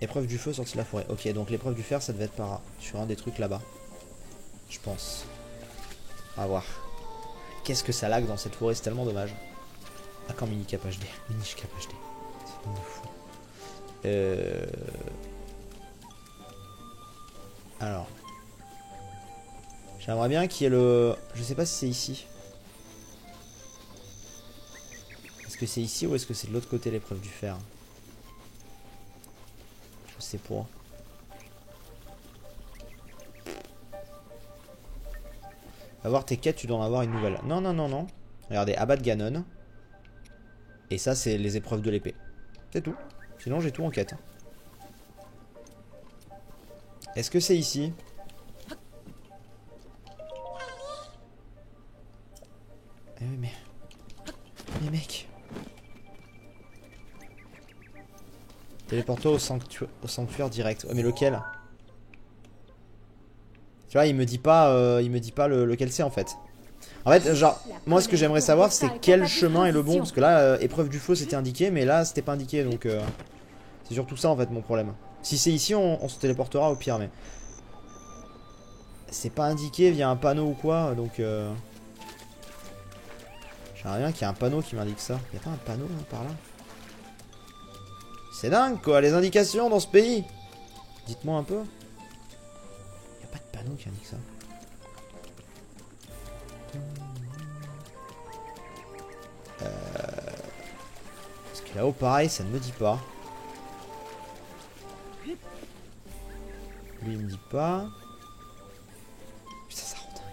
Épreuve du feu sortie de la forêt. Ok, donc l'épreuve du fer, ça devait être sur un des trucs là-bas. Je pense. On va voir. Qu'est-ce que ça lag dans cette forêt, c'est tellement dommage. Ah, quand mini cap HD. Mini cap HD. C'est une fou. Alors. J'aimerais bien qu'il y ait le... Je sais pas si c'est ici. Est-ce que c'est ici ou est-ce que c'est de l'autre côté l'épreuve du fer? Je sais pas. Va voir tes quêtes, tu dois en avoir une nouvelle. Non, non, non, non. Regardez, abattre Ganon. Et ça, c'est les épreuves de l'épée. C'est tout. Sinon, j'ai tout en quête. Est-ce que c'est ici? Eh oui, mais... Mais mec... Téléporte-toi au sanctuaire direct. Oh, mais lequel? Tu vois, il me dit pas lequel c'est en fait. En fait, genre, moi ce que j'aimerais savoir c'est quel chemin est le bon. Parce que là, épreuve du feu c'était indiqué, mais là c'était pas indiqué. Donc c'est surtout ça en fait mon problème. Si c'est ici, on se téléportera au pire, mais... C'est pas indiqué via un panneau ou quoi, donc... J'aimerais bien qu'il y ait un panneau qui m'indique ça. Y'a pas un panneau là, par là? C'est dingue quoi, les indications dans ce pays. Dites-moi un peu. Y'a pas de panneau qui indique ça. Parce que là-haut pareil, ça ne me dit pas. Lui il me dit pas. Putain ça rend dingue.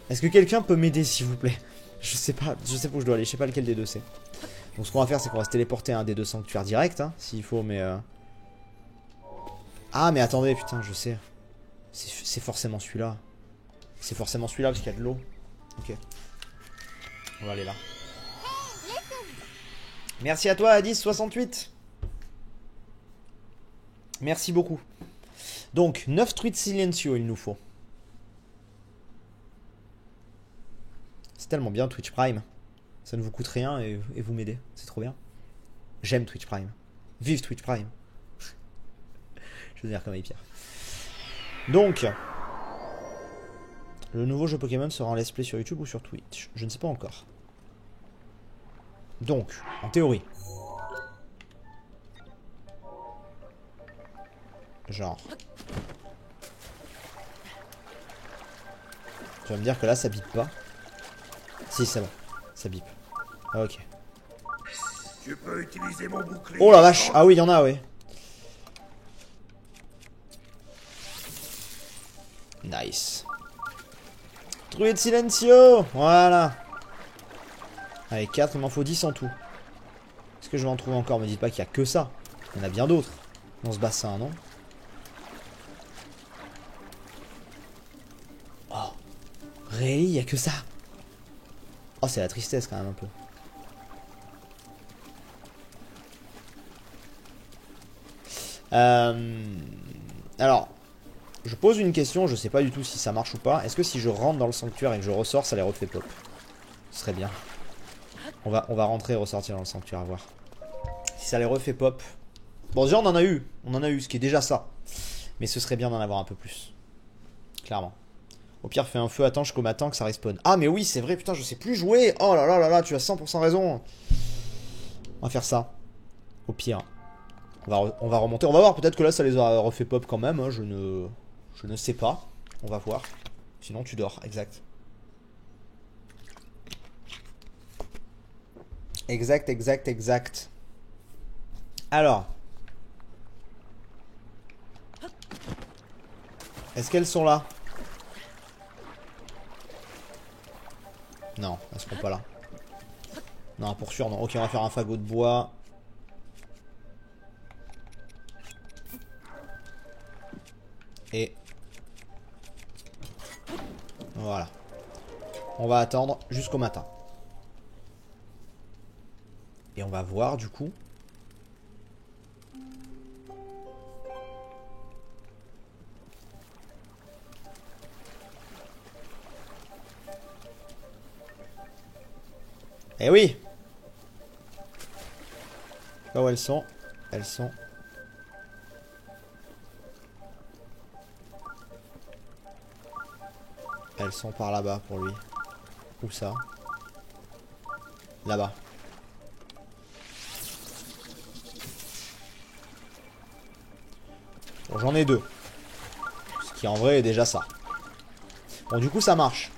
Est-ce que quelqu'un peut m'aider s'il vous plaît? Je sais pas où je dois aller, je sais pas lequel des deux c'est. Donc ce qu'on va faire c'est qu'on va se téléporter à un des deux sanctuaires direct hein, s'il faut mais Ah mais attendez putain je sais. C'est forcément celui-là. C'est forcément celui-là parce qu'il y a de l'eau. Ok. On va aller là. Merci à toi Adis68. Merci beaucoup. Donc 9 truites silencio il nous faut. C'est tellement bien Twitch Prime. Ça ne vous coûte rien et vous m'aidez. C'est trop bien. J'aime Twitch Prime. Vive Twitch Prime. Je veux dire comme Pierre. Donc, le nouveau jeu Pokémon sera en let's play sur YouTube ou sur Twitch? Je ne sais pas encore. Donc, en théorie. Genre. Tu vas me dire que là ça bip pas. Si c'est bon. Ça bip. Ok. Tu peux utiliser mon bouclier. Oh la vache. Ah oui, il y en a, oui. Nice. Druide Silencio. Voilà. Allez, 4, il m'en faut 10 en tout. Est-ce que je vais en trouver encore? Me dites pas qu'il y a que ça. Il y en a bien d'autres dans ce bassin, non? Oh. Really, il y a que ça. Oh, c'est la tristesse quand même un peu. Alors, je pose une question, je sais pas du tout si ça marche ou pas. Est-ce que si je rentre dans le sanctuaire et que je ressors, ça les refait pop? Ce serait bien. On va rentrer et ressortir dans le sanctuaire, à voir. Si ça les refait pop. Bon, déjà, on en a eu. On en a eu, ce qui est déjà ça. Mais ce serait bien d'en avoir un peu plus. Clairement. Au pire, fais un feu, attends jusqu'au matin que ça respawn. Ah, mais oui, c'est vrai, putain, je sais plus jouer. Oh là là là là, tu as 100% raison. On va faire ça. Au pire. On va remonter. On va voir, peut-être que là, ça les a refait pop quand même. Hein. Je ne sais pas. On va voir. Sinon, tu dors. Exact. Exact, exact, exact. Alors. Est-ce qu'elles sont là? Non, elles seront pas là. Non, pour sûr, non. Ok, on va faire un fagot de bois. Et... voilà. On va attendre jusqu'au matin. Et on va voir, du coup... Eh oui! Là où elles sont. Elles sont. Elles sont par là-bas pour lui. Où ça? Là-bas. Bon, j'en ai 2. Ce qui en vrai est déjà ça. Bon, du coup ça marche.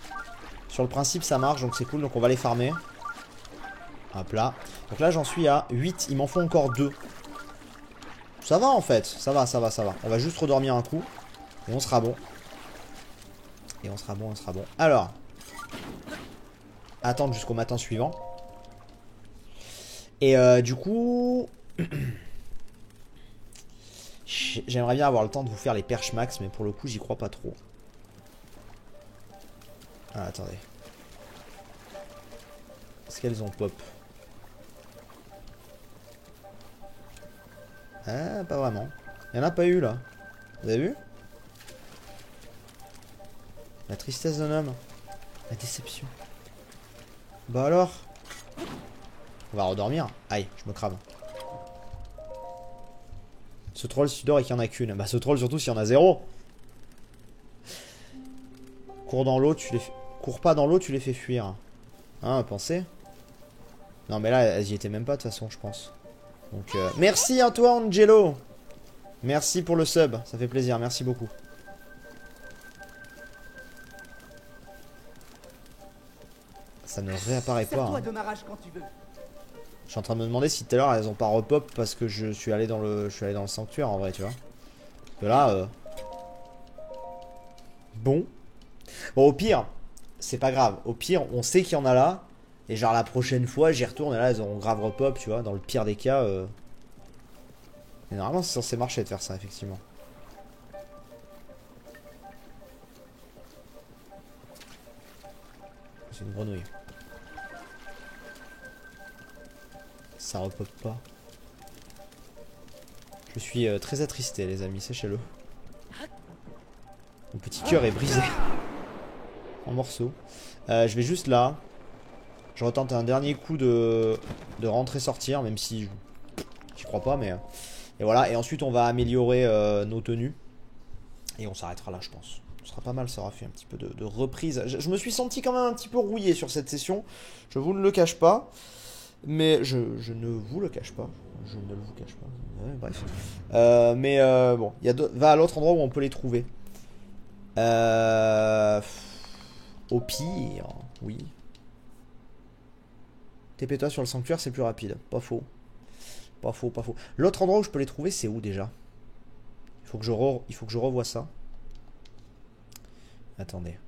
Sur le principe ça marche, donc c'est cool. Donc on va les farmer. Hop là. Donc là j'en suis à 8. Il m'en faut encore 2. Ça va en fait. Ça va, ça va, ça va. On va juste redormir un coup. Et on sera bon. Et on sera bon, on sera bon. Alors. Attendre jusqu'au matin suivant. Et du coup... J'aimerais bien avoir le temps de vous faire les perches max, mais pour le coup j'y crois pas trop. Ah, attendez. Est-ce qu'elles ont pop? Ah, pas vraiment. Il n'y en a pas eu là. Vous avez vu? La tristesse d'un homme. La déception. Bah alors? On va redormir. Aïe, je me crame. Ce troll, si tu dors et qu'il n'y en a qu'une. Bah ce troll surtout s'il y en a 0. Cours dans l'eau, tu les fais... Cours pas dans l'eau, tu les fais fuir. Hein, pensez? Non mais là, elles y étaient même pas de toute façon, je pense. Donc merci à toi Angelo. Merci pour le sub, ça fait plaisir, merci beaucoup. Ça ne réapparaît pas. Hein. Je suis en train de me demander si tout à l'heure elles ont pas repop parce que je suis allé dans le sanctuaire en vrai, tu vois. Parce que là bon, au pire, c'est pas grave. Au pire, on sait qu'il y en a là et genre la prochaine fois, j'y retourne et là elles auront grave repop, tu vois, dans le pire des cas Et normalement, c'est censé marcher de faire ça effectivement. C'est une grenouille. Ça repop pas. Je suis très attristé les amis, sachez-le. Mon petit cœur est brisé. En morceaux. Je vais juste là. Je retente un dernier coup de rentrer-sortir, même si j'y crois pas, mais... Et voilà, et ensuite on va améliorer nos tenues. Et on s'arrêtera là, je pense. Ce sera pas mal, ça aura fait un petit peu de reprise. Je me suis senti quand même un petit peu rouillé sur cette session. Je vous ne le cache pas. Mais je ne vous le cache pas. Je ne vous cache pas. Ouais, bref. Bon, va à l'autre endroit où on peut les trouver. Au pire, oui. TP-toi sur le sanctuaire, c'est plus rapide. Pas faux. Pas faux, pas faux. L'autre endroit où je peux les trouver, c'est où déjà? Il faut que je revoie ça. Attendez.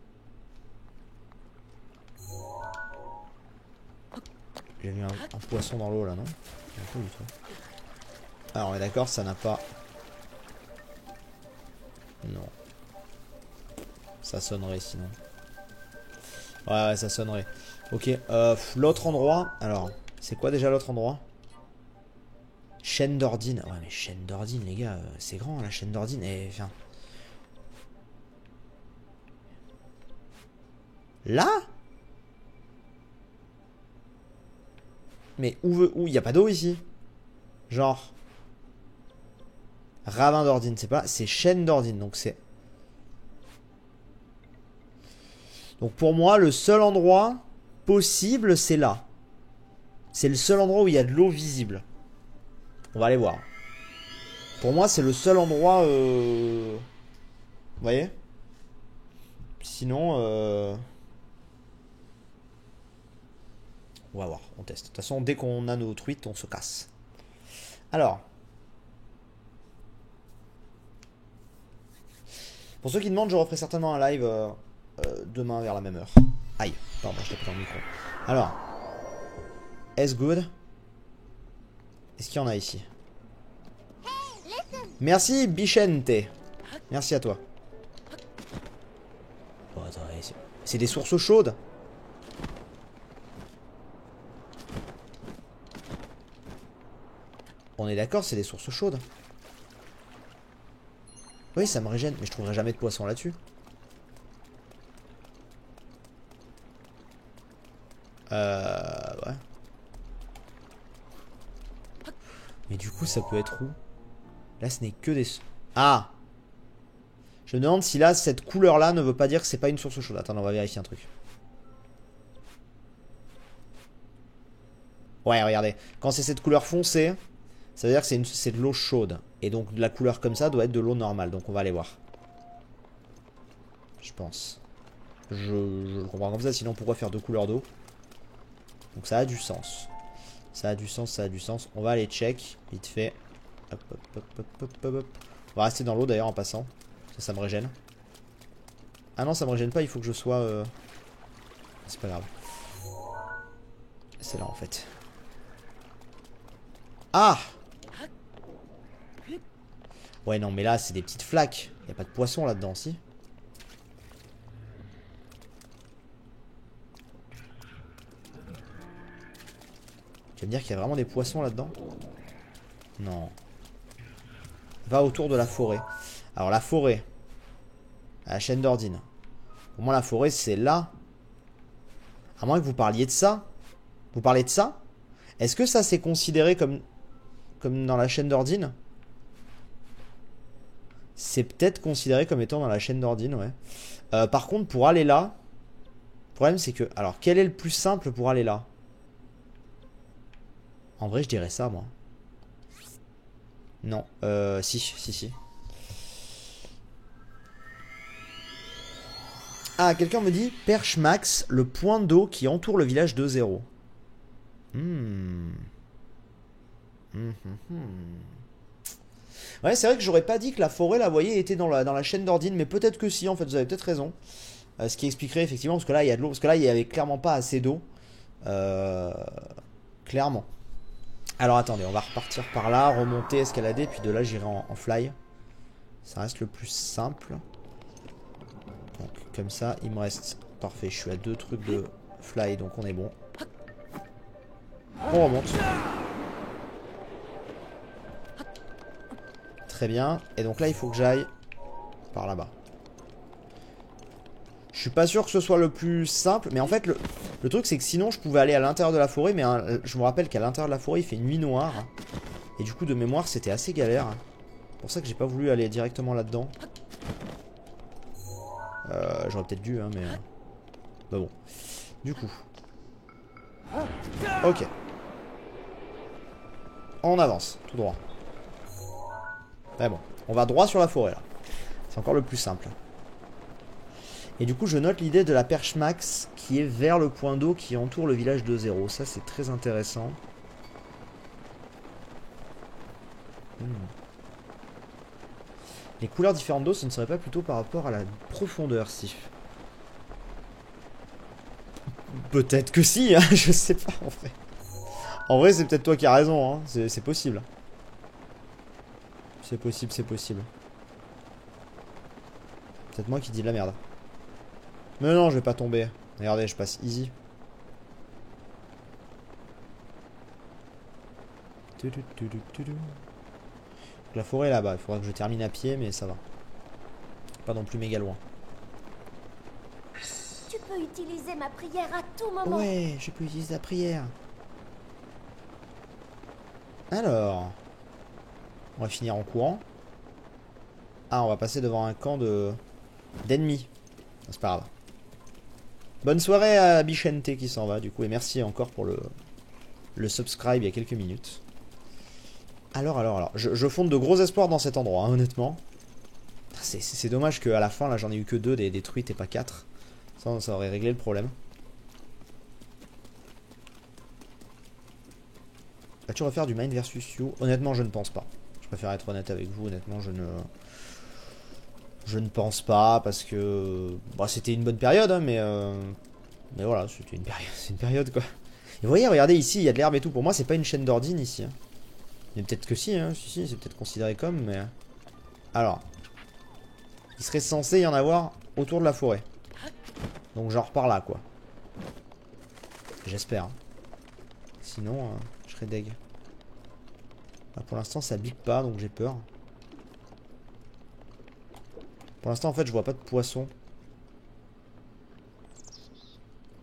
J'ai vu un poisson dans l'eau là, non? Pas du tout. Alors on est d'accord, ça n'a pas... Non. Ça sonnerait sinon. Ouais, ça sonnerait. Ok, l'autre endroit... Alors, c'est quoi déjà l'autre endroit? Chaîne d'Ordine. Ouais mais chaîne d'Ordine les gars, c'est grand la chaîne d'Ordine. Et viens. Là? Mais où y a pas d'eau ici? Genre. Ravin d'Ordine, c'est pas. C'est chaîne d'Ordine, donc c'est. Donc pour moi, le seul endroit possible, c'est là. C'est le seul endroit où il y a de l'eau visible. On va aller voir. Pour moi, c'est le seul endroit. Vous voyez? Sinon, on va voir, on teste. De toute façon, dès qu'on a nos tweets, on se casse. Alors. Pour ceux qui demandent, je referai certainement un live demain vers la même heure. Aïe, pardon, je tape dans le micro. Alors. Est-ce good? Est-ce qu'il y en a ici? Merci, Bichente. Merci à toi. Oh, attendez, c'est des sources chaudes. On est d'accord, c'est des sources chaudes. Oui, ça me régène, mais je trouverai jamais de poisson là-dessus. Ouais. Mais du coup, ça peut être où? Là, ce n'est que des... Ah! Je me demande si là, cette couleur-là ne veut pas dire que c'est pas une source chaude. Attends, on va vérifier un truc. Ouais, regardez. Quand c'est cette couleur foncée, ça veut dire que c'est de l'eau chaude. Et donc, la couleur comme ça doit être de l'eau normale. Donc, on va aller voir. Je pense. Je le comprends comme ça. Sinon, pourquoi faire deux couleurs d'eau? Donc, ça a du sens. Ça a du sens, ça a du sens. On va aller check, vite fait. Hop, hop, hop, hop, hop, hop, hop. On va rester dans l'eau d'ailleurs en passant. Ça me régène. Ah non, ça me régène pas, il faut que je sois... C'est pas grave. C'est là en fait. Ah! Ouais, non, mais là, c'est des petites flaques. Y a pas de poisson là-dedans, si? Tu vas me dire qu'il y a vraiment des poissons là-dedans? Non. Va autour de la forêt. Alors, la forêt. À la chaîne d'Ordine. Pour moi, la forêt, c'est là. À moins que vous parliez de ça. Vous parlez de ça? Est-ce que ça, c'est considéré comme dans la chaîne d'Ordine? C'est peut-être considéré comme étant dans la chaîne d'Ordine, ouais. Par contre, pour aller là, le problème, c'est que... Alors, quel est le plus simple pour aller là? En vrai, je dirais ça, moi. Non. Si. Ah, quelqu'un me dit Perche Max, le point d'eau qui entoure le village de 0. Ouais, c'est vrai que j'aurais pas dit que la forêt, là, vous voyez, était dans la chaîne d'Ordine, mais peut-être que si, en fait, vous avez peut-être raison. Ce qui expliquerait effectivement, parce que là, il y a de l'eau, parce que là, il y avait clairement pas assez d'eau. Clairement. Alors attendez, on va repartir par là, remonter, escalader, puis de là, j'irai en fly. Ça reste le plus simple. Donc, comme ça, il me reste... Parfait, je suis à 2 trucs de fly, donc on est bon. On remonte. Très bien. Et donc là, il faut que j'aille par là-bas. Je suis pas sûr que ce soit le plus simple, mais en fait, le truc, c'est que sinon, je pouvais aller à l'intérieur de la forêt, mais je me rappelle qu'à l'intérieur de la forêt, il fait nuit noire. Et du coup, de mémoire, c'était assez galère. C'est pour ça que j'ai pas voulu aller directement là-dedans. J'aurais peut-être dû, hein, mais... Bah bon. Du coup. Ok. On avance, tout droit. Ouais, bon. On va droit sur la forêt, là. C'est encore le plus simple. Et du coup, je note l'idée de la perche max qui est vers le point d'eau qui entoure le village de 0. Ça, c'est très intéressant. Les couleurs différentes d'eau, ce ne serait pas plutôt par rapport à la profondeur, si. Peut-être que si, hein, je sais pas en vrai. En vrai, c'est peut-être toi qui as raison, hein. C'est possible. C'est possible, c'est possible. Peut-être moi qui dis de la merde. Mais non, je vais pas tomber. Regardez, je passe easy. La forêt est là-bas. Il faudra que je termine à pied, mais ça va. Pas non plus méga loin. Tu peux utiliser ma prière à tout moment. Ouais, je peux utiliser la prière. Alors, on va finir en courant. Ah, on va passer devant un camp d'ennemis. C'est pas grave. Bonne soirée à Bichente qui s'en va du coup. Et merci encore pour le subscribe il y a quelques minutes. Alors. Je fonde de gros espoirs dans cet endroit, hein, honnêtement. C'est dommage qu'à la fin, là, j'en ai eu que 2 des truites et pas 4. Ça aurait réglé le problème. Vas-tu refaire du Mine versus You? Honnêtement, je ne pense pas. Je préfère être honnête avec vous. Honnêtement, je ne pense pas parce que... Bon, c'était une bonne période, hein, mais voilà, c'était une période. C'est une période, quoi. Et vous voyez, regardez ici, il y a de l'herbe et tout. Pour moi, c'est pas une chaîne d'Ordine ici. Hein. Mais peut-être que si, hein. Si, c'est peut-être considéré comme, mais... Alors. Il serait censé y en avoir autour de la forêt. Donc genre par là, quoi. J'espère. Sinon, je serais deg. Là, pour l'instant, ça bip pas, donc j'ai peur. Pour l'instant, en fait, je vois pas de poisson.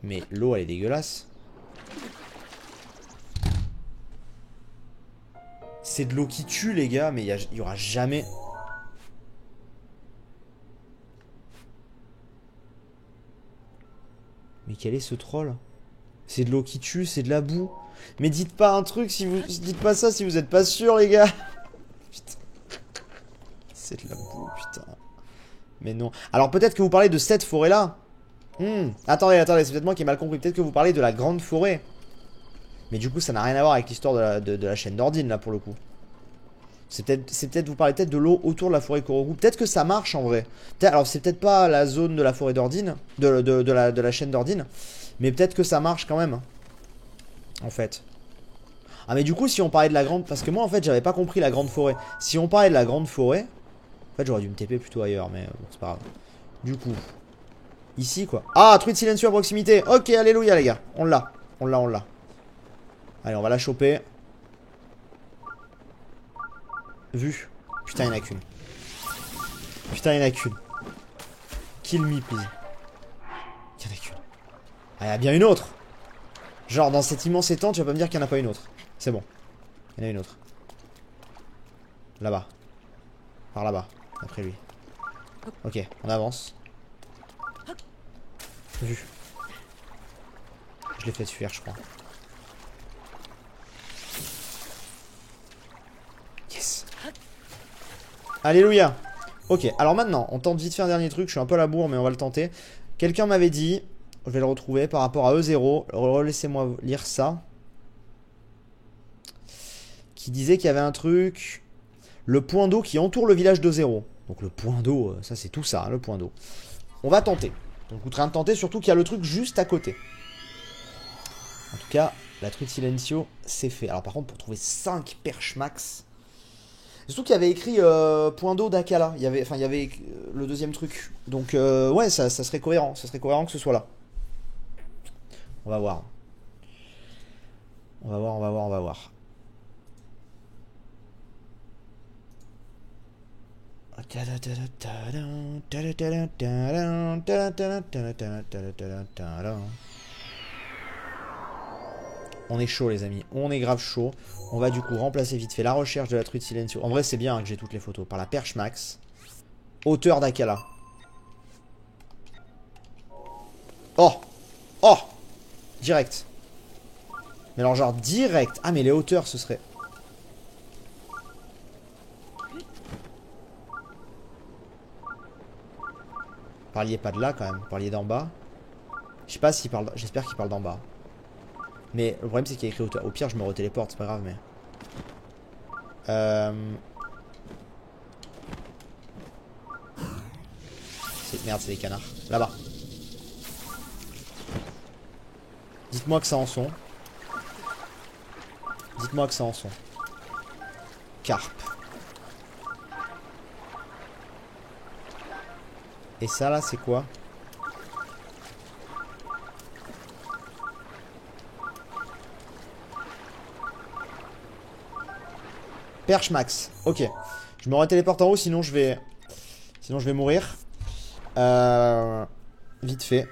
Mais l'eau, elle est dégueulasse. C'est de l'eau qui tue, les gars, mais il y aura jamais... Mais quel est ce troll? C'est de l'eau qui tue, c'est de la boue. Mais dites pas un truc si vous... Dites pas ça si vous êtes pas sûr, les gars. Putain. C'est de la boue, putain. Mais non. Alors peut-être que vous parlez de cette forêt-là. Attendez, c'est peut-être moi qui ai mal compris. Peut-être que vous parlez de la grande forêt. Mais du coup, ça n'a rien à voir avec l'histoire de la chaîne d'Ordine, là, pour le coup. C'est peut-être, vous parlez peut-être de l'eau autour de la forêt Korogu. Peut-être que ça marche, en vrai. Alors, c'est peut-être pas la zone de la forêt d'Ordine, de la chaîne d'Ordine. Mais peut-être que ça marche quand même. En fait. Ah, mais du coup, si on parlait de la grande... Parce que moi, en fait, j'avais pas compris la grande forêt. Si on parlait de la grande forêt... En fait, j'aurais dû me TP plutôt ailleurs, mais bon, c'est pas grave. Du coup... Ici, quoi. Ah, truc de silencieux à proximité. Ok, alléluia, les gars. On l'a. Allez, on va la choper. Vu. Putain, il n'y en a qu'une. Kill me, please. Il y en a qu'une. Ah, il y a bien une autre. Genre, dans cet immense étang, tu vas pas me dire qu'il n'y en a pas une autre. C'est bon. Il y en a une autre. Là-bas. Par là-bas. Après lui. Ok, on avance. Vu. Je l'ai fait fuir, je crois. Yes. Alléluia. Ok, alors maintenant, on tente vite faire un dernier truc. Je suis un peu à la bourre, mais on va le tenter. Quelqu'un m'avait dit, je vais le retrouver, par rapport à E0. Laissez-moi lire ça. Qui disait qu'il y avait un truc... Le point d'eau qui entoure le village d'E0. Donc le point d'eau, ça c'est tout ça, hein, le point d'eau. On va tenter. Donc vous train de tenter, surtout qu'il y a le truc juste à côté. En tout cas, la truc de Silencio, c'est fait. Alors par contre, pour trouver 5 perches max... Surtout qu'il y avait écrit point d'eau d'Akala. Il y avait le deuxième truc. Donc ouais, ça serait cohérent. Ça serait cohérent que ce soit là. On va voir. On va voir. On est chaud, les amis. On est grave chaud. On va du coup remplacer vite fait la recherche de la truite Silencio. En vrai, c'est bien que j'ai toutes les photos. Par la perche max. Hauteur d'Akala. Oh! Oh! Direct. Mais alors, genre direct. Ah, mais les hauteurs, ce serait... Parliez pas de là quand même, parliez d'en bas. Je sais pas s'il parle. J'espère qu'il parle d'en bas. Mais le problème c'est qu'il y a écrit hauteur. Au pire je me retéléporte, c'est pas grave mais. Merde, c'est des canards. Là-bas. Dites-moi que ça en sont. Carpe. Et ça là c'est quoi? Perche max. Ok. Je me retéléporte en haut sinon je vais mourir. Vite fait.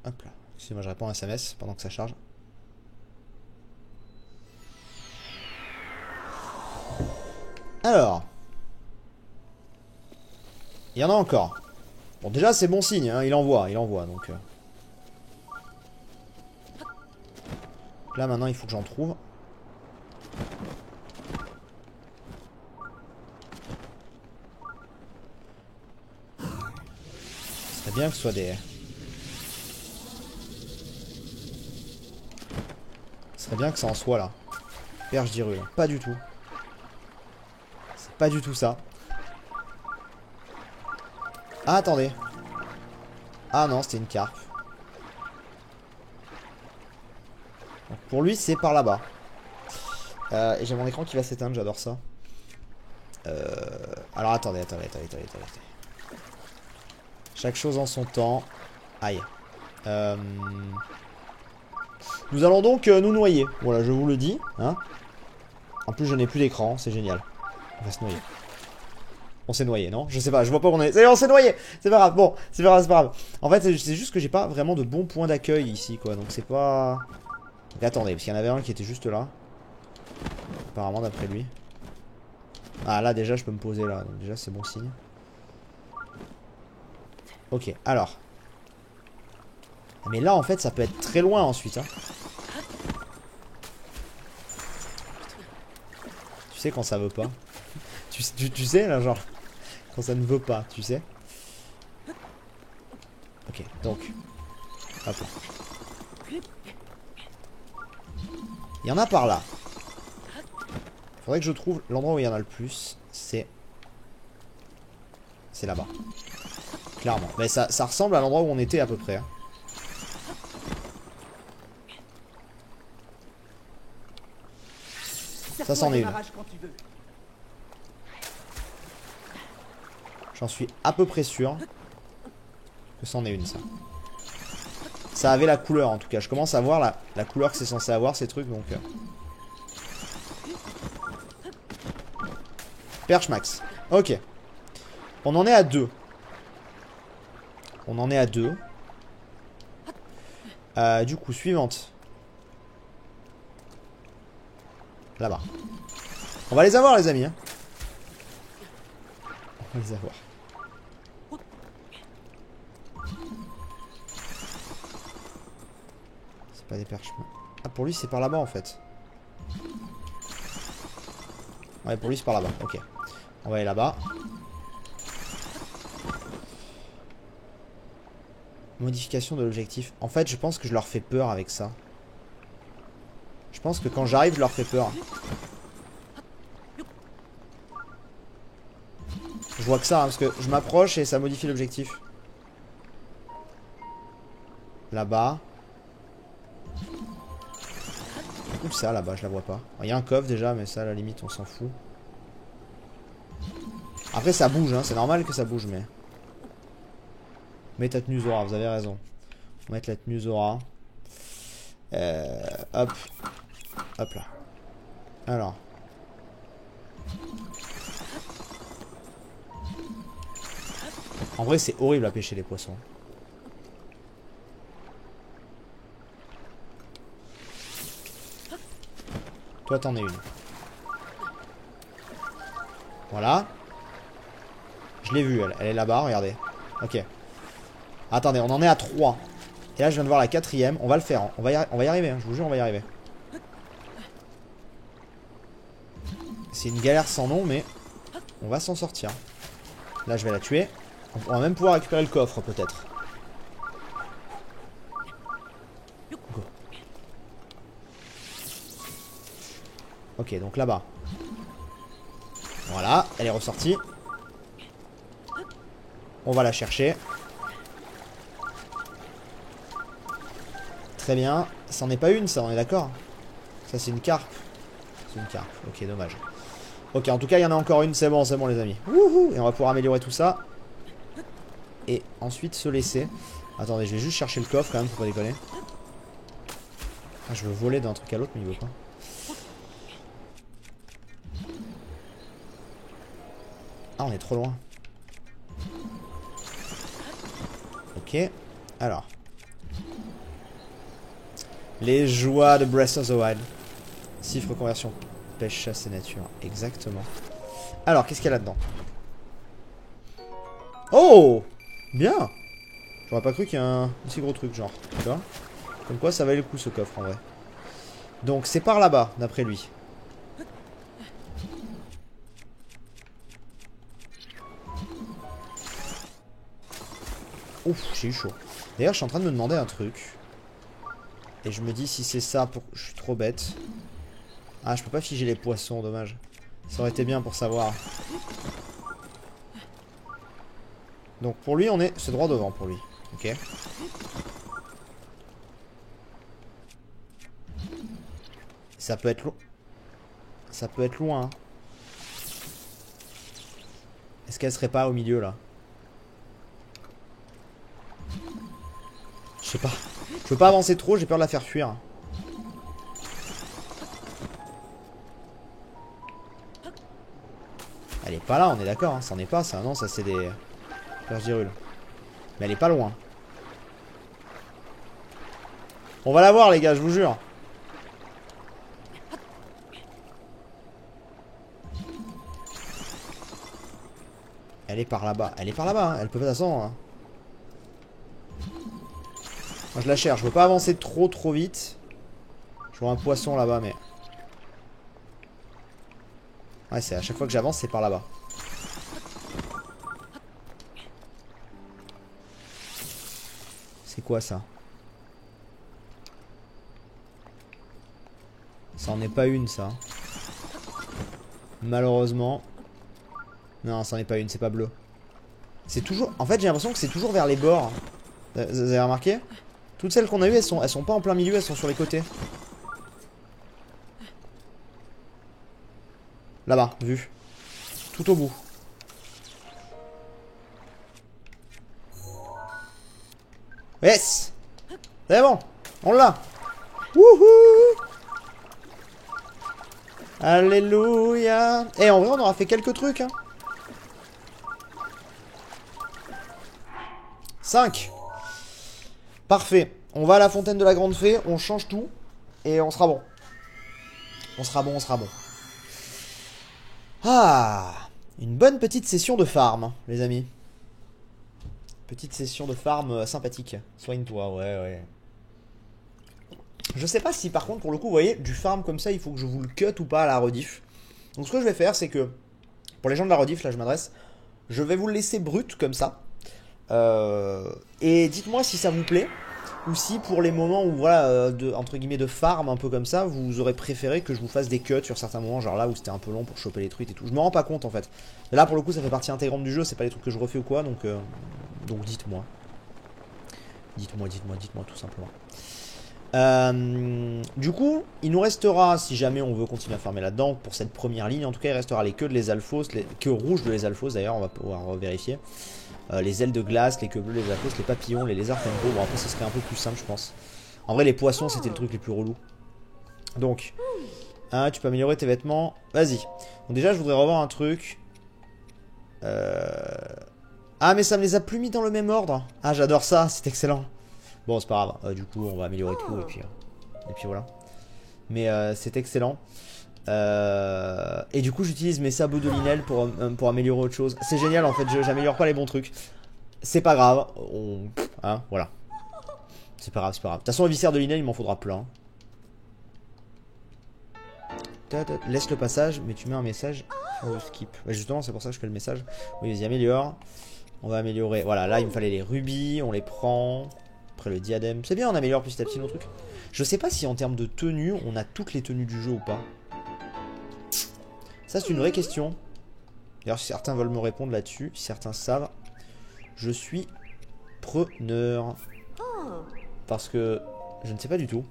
Hop là. Excusez-moi, je réponds à un SMS pendant que ça charge. Alors. Il y en a encore. Bon, déjà, c'est bon signe, hein. Il envoie, donc... Là, maintenant, il faut que j'en trouve. Ce serait bien que ce soit des... Ce serait bien que ça en soit, là. Perche d'Hyrule. Pas du tout. C'est pas du tout ça. Ah, attendez. Ah non, c'était une carpe. Donc, pour lui, c'est par là-bas. Et j'ai mon écran qui va s'éteindre, j'adore ça. Alors, attendez. Chaque chose en son temps. Aïe. Nous allons donc nous noyer. Voilà, je vous le dis. Hein. En plus, je n'ai plus d'écran, c'est génial. On va se noyer. On s'est noyé, non? Je sais pas, je vois pas où on est. Ça y est, on s'est noyé! C'est pas grave, bon, c'est pas grave, c'est pas grave. En fait, c'est juste que j'ai pas vraiment de bons points d'accueil ici, quoi. Donc c'est pas... Donc, attendez, parce qu'il y en avait un qui était juste là. Apparemment, d'après lui. Ah, là, déjà, je peux me poser là. Donc déjà, c'est bon signe. Ok, alors. Mais là, en fait, ça peut être très loin ensuite, hein. Tu sais quand ça veut pas. Tu sais, là, genre... Quand ça ne veut pas, tu sais. Ok, donc. Hop là. Il y en a par là. Faudrait que je trouve l'endroit où il y en a le plus. C'est là-bas. Clairement. Mais ça ressemble à l'endroit où on était à peu près. Hein. Ça c'en est une. J'en suis à peu près sûr que c'en est une, ça. Ça avait la couleur, en tout cas. Je commence à voir la couleur que c'est censé avoir, ces trucs, donc... Perche max. Ok. On en est à 2. On en est à 2. Du coup, suivante. Là-bas. On va les avoir, les amis. Hein. On va les avoir. C'est pas des perches. Ah, pour lui, c'est par là-bas, en fait. Ouais, pour lui, c'est par là-bas. Ok. On va aller là-bas. Modification de l'objectif. En fait, je pense que je leur fais peur avec ça. Je pense que quand j'arrive, je leur fais peur. Je vois que ça, hein, parce que je m'approche et ça modifie l'objectif. Là-bas. Où ça, là-bas? Je la vois pas. Il y a un coffre déjà, mais ça, à la limite, on s'en fout. Après, ça bouge, hein. C'est normal que ça bouge, mais... Mets ta tenue Zora, vous avez raison. On va mettre la tenue Zora. Hop. Hop là. Alors. En vrai, c'est horrible à pêcher les poissons. Toi, t'en es une. Voilà. Je l'ai vue, elle est là-bas, regardez. Ok. Attendez, on en est à 3. Et là, je viens de voir la 4ème. On va le faire. Hein. On va y arriver, hein. Je vous jure, on va y arriver. C'est une galère sans nom, mais on va s'en sortir. Là, je vais la tuer. On va même pouvoir récupérer le coffre, peut-être. Go. Ok, donc là-bas. Voilà, elle est ressortie. On va la chercher. Très bien. Ça n'en est pas une, ça, on est d'accord? Ça, c'est une carpe. C'est une carpe. Ok, dommage. Ok, en tout cas, il y en a encore une. C'est bon, les amis. Wouhou! Et on va pouvoir améliorer tout ça. Et ensuite se laisser. Attendez, je vais juste chercher le coffre quand même, faut pas déconner. Ah, je veux voler d'un truc à l'autre, mais il veut pas. Ah, on est trop loin. Ok. Alors. Les joies de Breath of the Wild. Cifre conversion. Pêche, chasse et nature. Exactement. Alors, qu'est-ce qu'il y a là-dedans? Oh! Bien! J'aurais pas cru qu'il y ait un aussi gros truc, genre. Tu vois? Comme quoi, ça valait le coup, ce coffre, en vrai. Donc, c'est par là-bas, d'après lui. Ouf, j'ai eu chaud. D'ailleurs, je suis en train de me demander un truc. Et je me dis si c'est ça pour... Je suis trop bête. Ah, je peux pas figer les poissons, dommage. Ça aurait été bien pour savoir. Donc pour lui, on est... C'est droit devant pour lui. Ok. Ça peut être loin. Ça peut être loin. Hein. Est-ce qu'elle serait pas au milieu, là? Je sais pas. Je veux pas avancer trop, j'ai peur de la faire fuir. Elle est pas là, on est d'accord, hein. Ça en est pas, ça. Non, ça c'est des pergirules. Mais elle est pas loin. On va la voir, les gars, je vous jure. Elle est par là-bas. Elle est par là-bas, hein. Elle peut pas descendre. Hein. Moi, je la cherche. Je veux pas avancer trop vite. Je vois un poisson là-bas, mais... Ouais, c'est à chaque fois que j'avance, c'est par là-bas. C'est quoi ça? Ça en est pas une, ça. Malheureusement. Non, ça en est pas une, c'est pas bleu. C'est toujours... En fait, j'ai l'impression que c'est toujours vers les bords. Vous avez remarqué? Toutes celles qu'on a eues, elles sont pas en plein milieu, elles sont sur les côtés. Là-bas, vu. Tout au bout. Yes! C'est bon, on l'a. Wouhou! Alléluia! Et en vrai, on aura fait quelques trucs, hein. 5. Parfait. On va à la fontaine de la grande fée, on change tout, et on sera bon. On sera bon, on sera bon. Ah! Une bonne petite session de farm, les amis. Petite session de farm sympathique. Soigne-toi, ouais. Je sais pas si par contre, pour le coup, vous voyez, du farm comme ça, il faut que je vous le cut ou pas à la rediff. Donc ce que je vais faire, c'est que, pour les gens de la rediff, là je m'adresse, je vais vous le laisser brut comme ça. Et dites-moi si ça vous plaît, ou si pour les moments où, voilà, entre guillemets de farm, un peu comme ça, vous aurez préféré que je vous fasse des cuts sur certains moments, genre là où c'était un peu long pour choper les trucs et tout. Je me rends pas compte en fait. Mais là pour le coup, ça fait partie intégrante du jeu, c'est pas les trucs que je refais ou quoi, donc dites-moi. Dites-moi tout simplement. Du coup, il nous restera, si jamais on veut continuer à farmer là-dedans, pour cette première ligne, en tout cas, il restera les queues de les alphos, les queues rouges de les alphos d'ailleurs, on va pouvoir vérifier. Les ailes de glace, les queues bleues, les alphos, les papillons, les lézards tempo. Bon, après, ce serait un peu plus simple, je pense. En vrai, les poissons, c'était le truc les plus relous. Donc, hein, tu peux améliorer tes vêtements. Vas-y. Donc, déjà, je voudrais revoir un truc. Ah, mais ça me les a plus mis dans le même ordre. Ah, j'adore ça, c'est excellent. Bon, c'est pas grave. Du coup, on va améliorer tout et puis voilà. Mais c'est excellent. Et du coup, j'utilise mes sabots de Linel pour améliorer autre chose. C'est génial en fait, j'améliore pas les bons trucs. C'est pas grave. Hein, voilà. C'est pas grave, c'est pas grave. De toute façon, le viscère de Linel, il m'en faudra plein. Laisse le passage, mais tu mets un message. Oh, skip. Ouais, justement, c'est pour ça que je fais le message. Oui, vas-y, améliore. On va améliorer. Voilà, là, il me fallait les rubis. On les prend. Après, le diadème. C'est bien, on améliore petit à petit nos trucs. Je sais pas si en termes de tenue, on a toutes les tenues du jeu ou pas. Ça, c'est une vraie question. D'ailleurs, si certains veulent me répondre là-dessus, si certains savent, je suis preneur. Parce que je ne sais pas du tout.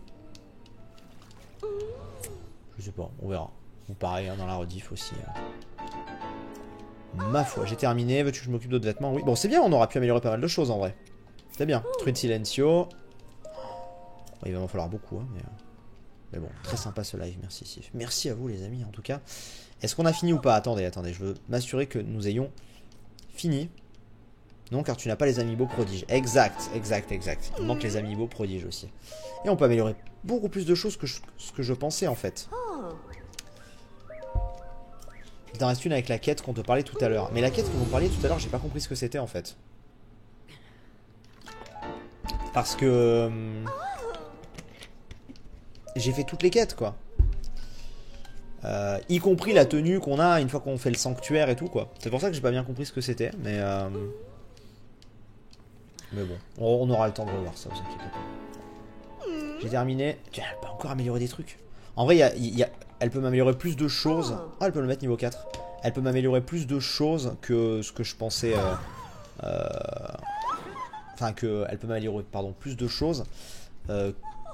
Je sais pas, on verra. Ou pareil, hein, dans la rediff aussi. Ma foi, j'ai terminé. Veux-tu que je m'occupe d'autres vêtements? Oui, bon, c'est bien, on aura pu améliorer pas mal de choses en vrai. C'est bien. Truc silencio. Il va m'en falloir beaucoup, hein, mais bon, très sympa ce live, merci Sif. Merci à vous les amis en tout cas. Est-ce qu'on a fini ou pas? Attendez, je veux m'assurer que nous ayons fini. Non, car tu n'as pas les amiibo prodiges. Exact. Il manque les amiibo prodiges aussi. Et on peut améliorer beaucoup plus de choses que ce que je pensais en fait. Il t'en reste une avec la quête qu'on te parlait tout à l'heure. Mais la quête que vous me parliez tout à l'heure, j'ai pas compris ce que c'était en fait. Parce que... j'ai fait toutes les quêtes quoi. Y compris la tenue qu'on a une fois qu'on fait le sanctuaire et tout quoi. C'est pour ça que j'ai pas bien compris ce que c'était. Mais bon, on aura le temps de revoir ça, vous inquiétez pas. J'ai terminé. Tiens, elle peut encore améliorer des trucs. En vrai, elle peut m'améliorer plus de choses. Ah, elle peut le mettre niveau 4. Elle peut m'améliorer plus de choses que ce que je pensais. Enfin, elle peut m'améliorer, pardon, plus de choses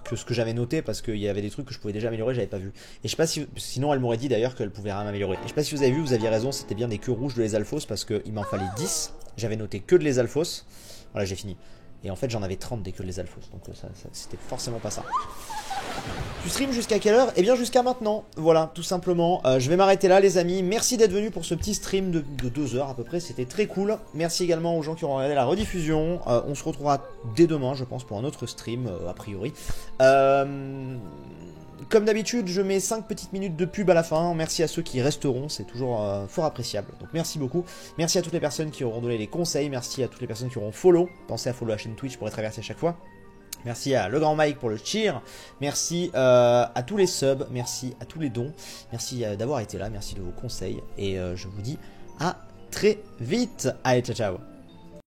que ce que j'avais noté parce qu'il y avait des trucs que je pouvais déjà améliorer, j'avais pas vu. Et je sais pas si, sinon elle m'aurait dit d'ailleurs qu'elle pouvait rien m'améliorer. Et je sais pas si vous avez vu, vous aviez raison, c'était bien des queues rouges de les alphos parce qu'il m'en fallait 10. J'avais noté que de les alphos. Voilà, j'ai fini. Et en fait, j'en avais 30 des queues de les alphos. Donc ça c'était forcément pas ça. Tu streams jusqu'à quelle heure? Eh bien jusqu'à maintenant, voilà, tout simplement. Je vais m'arrêter là les amis, merci d'être venus pour ce petit stream de 2 heures à peu près, c'était très cool. Merci également aux gens qui auront regardé la rediffusion, on se retrouvera dès demain je pense pour un autre stream, a priori. Comme d'habitude, je mets 5 petites minutes de pub à la fin. Merci à ceux qui resteront, c'est toujours fort appréciable. Donc merci beaucoup. Merci à toutes les personnes qui auront donné les conseils. Merci à toutes les personnes qui auront follow. Pensez à follow la chaîne Twitch pour être averti à chaque fois. Merci à Le Grand Mike pour le cheer. Merci à tous les subs. Merci à tous les dons. Merci d'avoir été là. Merci de vos conseils. Et je vous dis à très vite. Allez, ciao ciao.